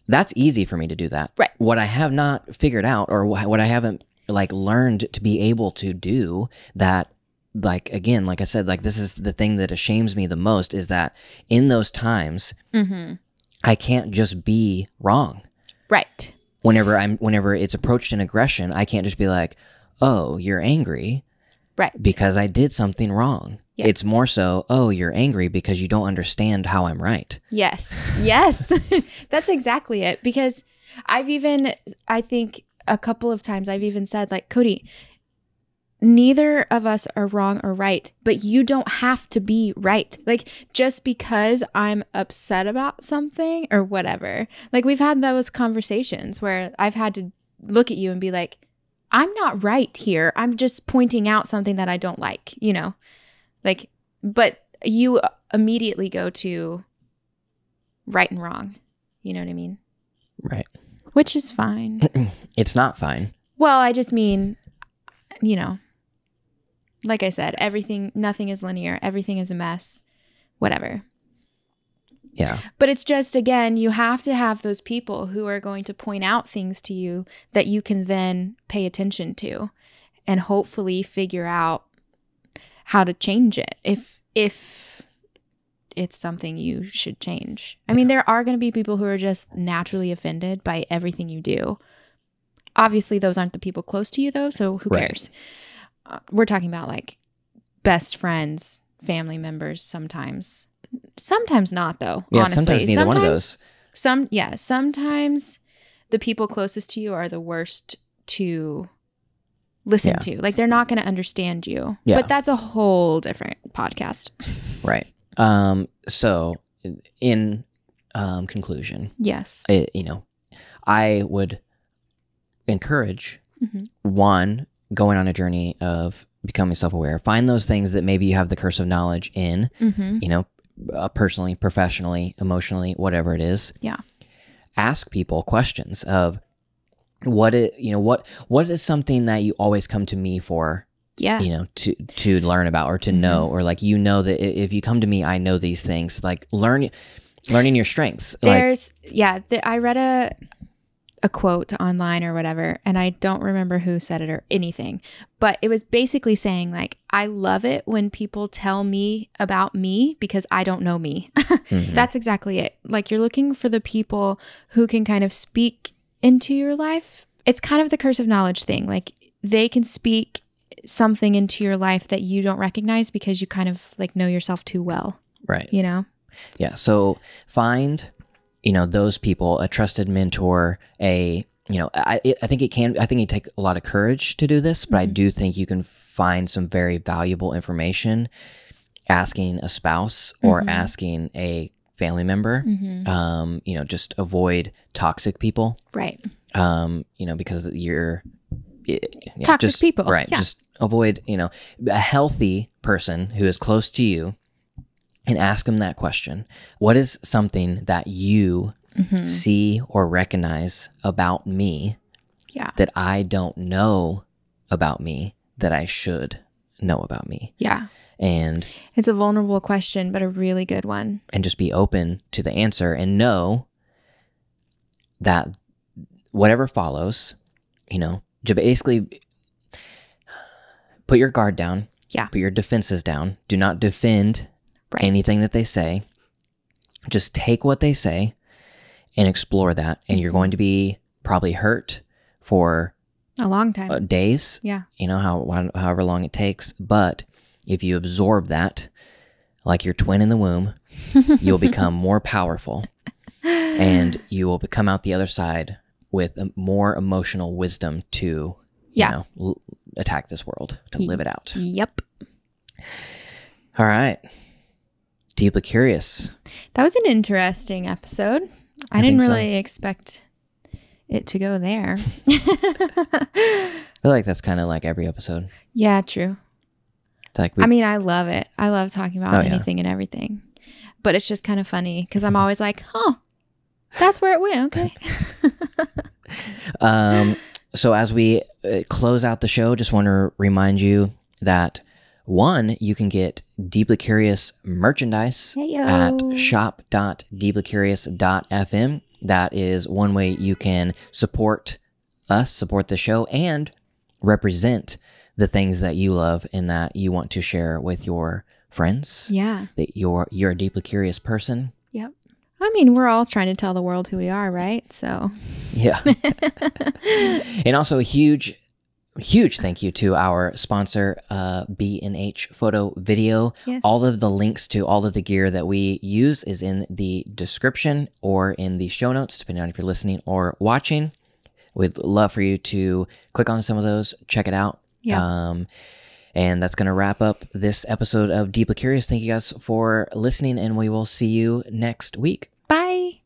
that's easy for me to do that. Right. What I have not figured out, or what I haven't like learned to be able to do, that like, again, like I said, like this is the thing that shames me the most, is that in those times, I can't just be wrong. Right. Whenever it's approached in aggression, I can't just be like, oh, you're angry because I did something wrong. Yeah. It's more so, oh, you're angry because you don't understand how I'm right. Yes. That's exactly it. Because I think a couple of times I've even said like, Cody, neither of us are wrong or right, but you don't have to be right. Like, just because I'm upset about something or whatever. Like, we've had those conversations where I've had to look at you and be like, I'm not right here. I'm just pointing out something that I don't like, like, but you immediately go to right and wrong. You know what I mean? Right. Which is fine. It's not fine. Well, I just mean, like I said, nothing is linear. Everything is a mess, whatever. Yeah. But it's just, again, you have to have those people who are going to point out things to you that you can then pay attention to and hopefully figure out how to change it if it's something you should change. I mean, there are going to be people who are just naturally offended by everything you do. Obviously, those aren't the people close to you, though, so who cares? We're talking about like best friends, family members sometimes. Sometimes not, though, honestly. Sometimes neither one of those. Sometimes the people closest to you are the worst to listen to. Like, they're not going to understand you. Yeah. But that's a whole different podcast. Right. So in conclusion, yes, I would encourage one, going on a journey of becoming self-aware. Find those things that maybe you have the curse of knowledge in, personally, professionally, emotionally, whatever it is. Yeah. Ask people questions of what is something that you always come to me for? Yeah. To learn about or to know, or like, that if you come to me, I know these things. Like learning your strengths. I read a quote online or whatever, and I don't remember who said it or anything, but it was basically saying like, I love it when people tell me about me because I don't know me. That's exactly it. Like, you're looking for the people who can kind of speak into your life. It's kind of the curse of knowledge thing. Like, they can speak something into your life that you don't recognize because you kind of like know yourself too well. Right. You know? Yeah. So find, those people, a trusted mentor, I think it takes a lot of courage to do this, but I do think you can find some very valuable information asking a spouse or asking a family member. Just avoid toxic people. Right. Because you're toxic people. Right. Yeah. Just avoid, a healthy person who is close to you, and ask them that question. What is something that you see or recognize about me that I don't know about me that I should know about me? Yeah. And it's a vulnerable question, but a really good one. And just be open to the answer and know that whatever follows, to basically put your guard down. Yeah. Put your defenses down. Do not defend anything that they say. Just take what they say and explore that. And you're going to be probably hurt for a long time. Days. Yeah. However long it takes. But if you absorb that, like your twin in the womb, you'll become more powerful, and you will come out the other side with a more emotional wisdom to, attack this world, to live it out. Yep. All right. Deeply curious. That was an interesting episode. I didn't really expect it to go there. I feel like that's kind of like every episode. Yeah, true. It's like I love it. I love talking about anything and everything. But it's just kind of funny because I'm always like, that's where it went. Okay. So as we close out the show, just want to remind you that, one, you can get Deeply Curious merchandise at shop.deeplycurious.fm. That is one way you can support us, support the show, and represent the things that you love and that you want to share with your friends. Yeah. That you're a deeply curious person. Yep. We're all trying to tell the world who we are, right? So. Yeah. And also a huge thank you to our sponsor, B&H Photo Video. Yes. All of the links to all of the gear that we use is in the description or in the show notes, depending on if you're listening or watching. We'd love for you to click on some of those, check it out. Yeah. And that's going to wrap up this episode of Deeply Curious. Thank you guys for listening, and we will see you next week. Bye.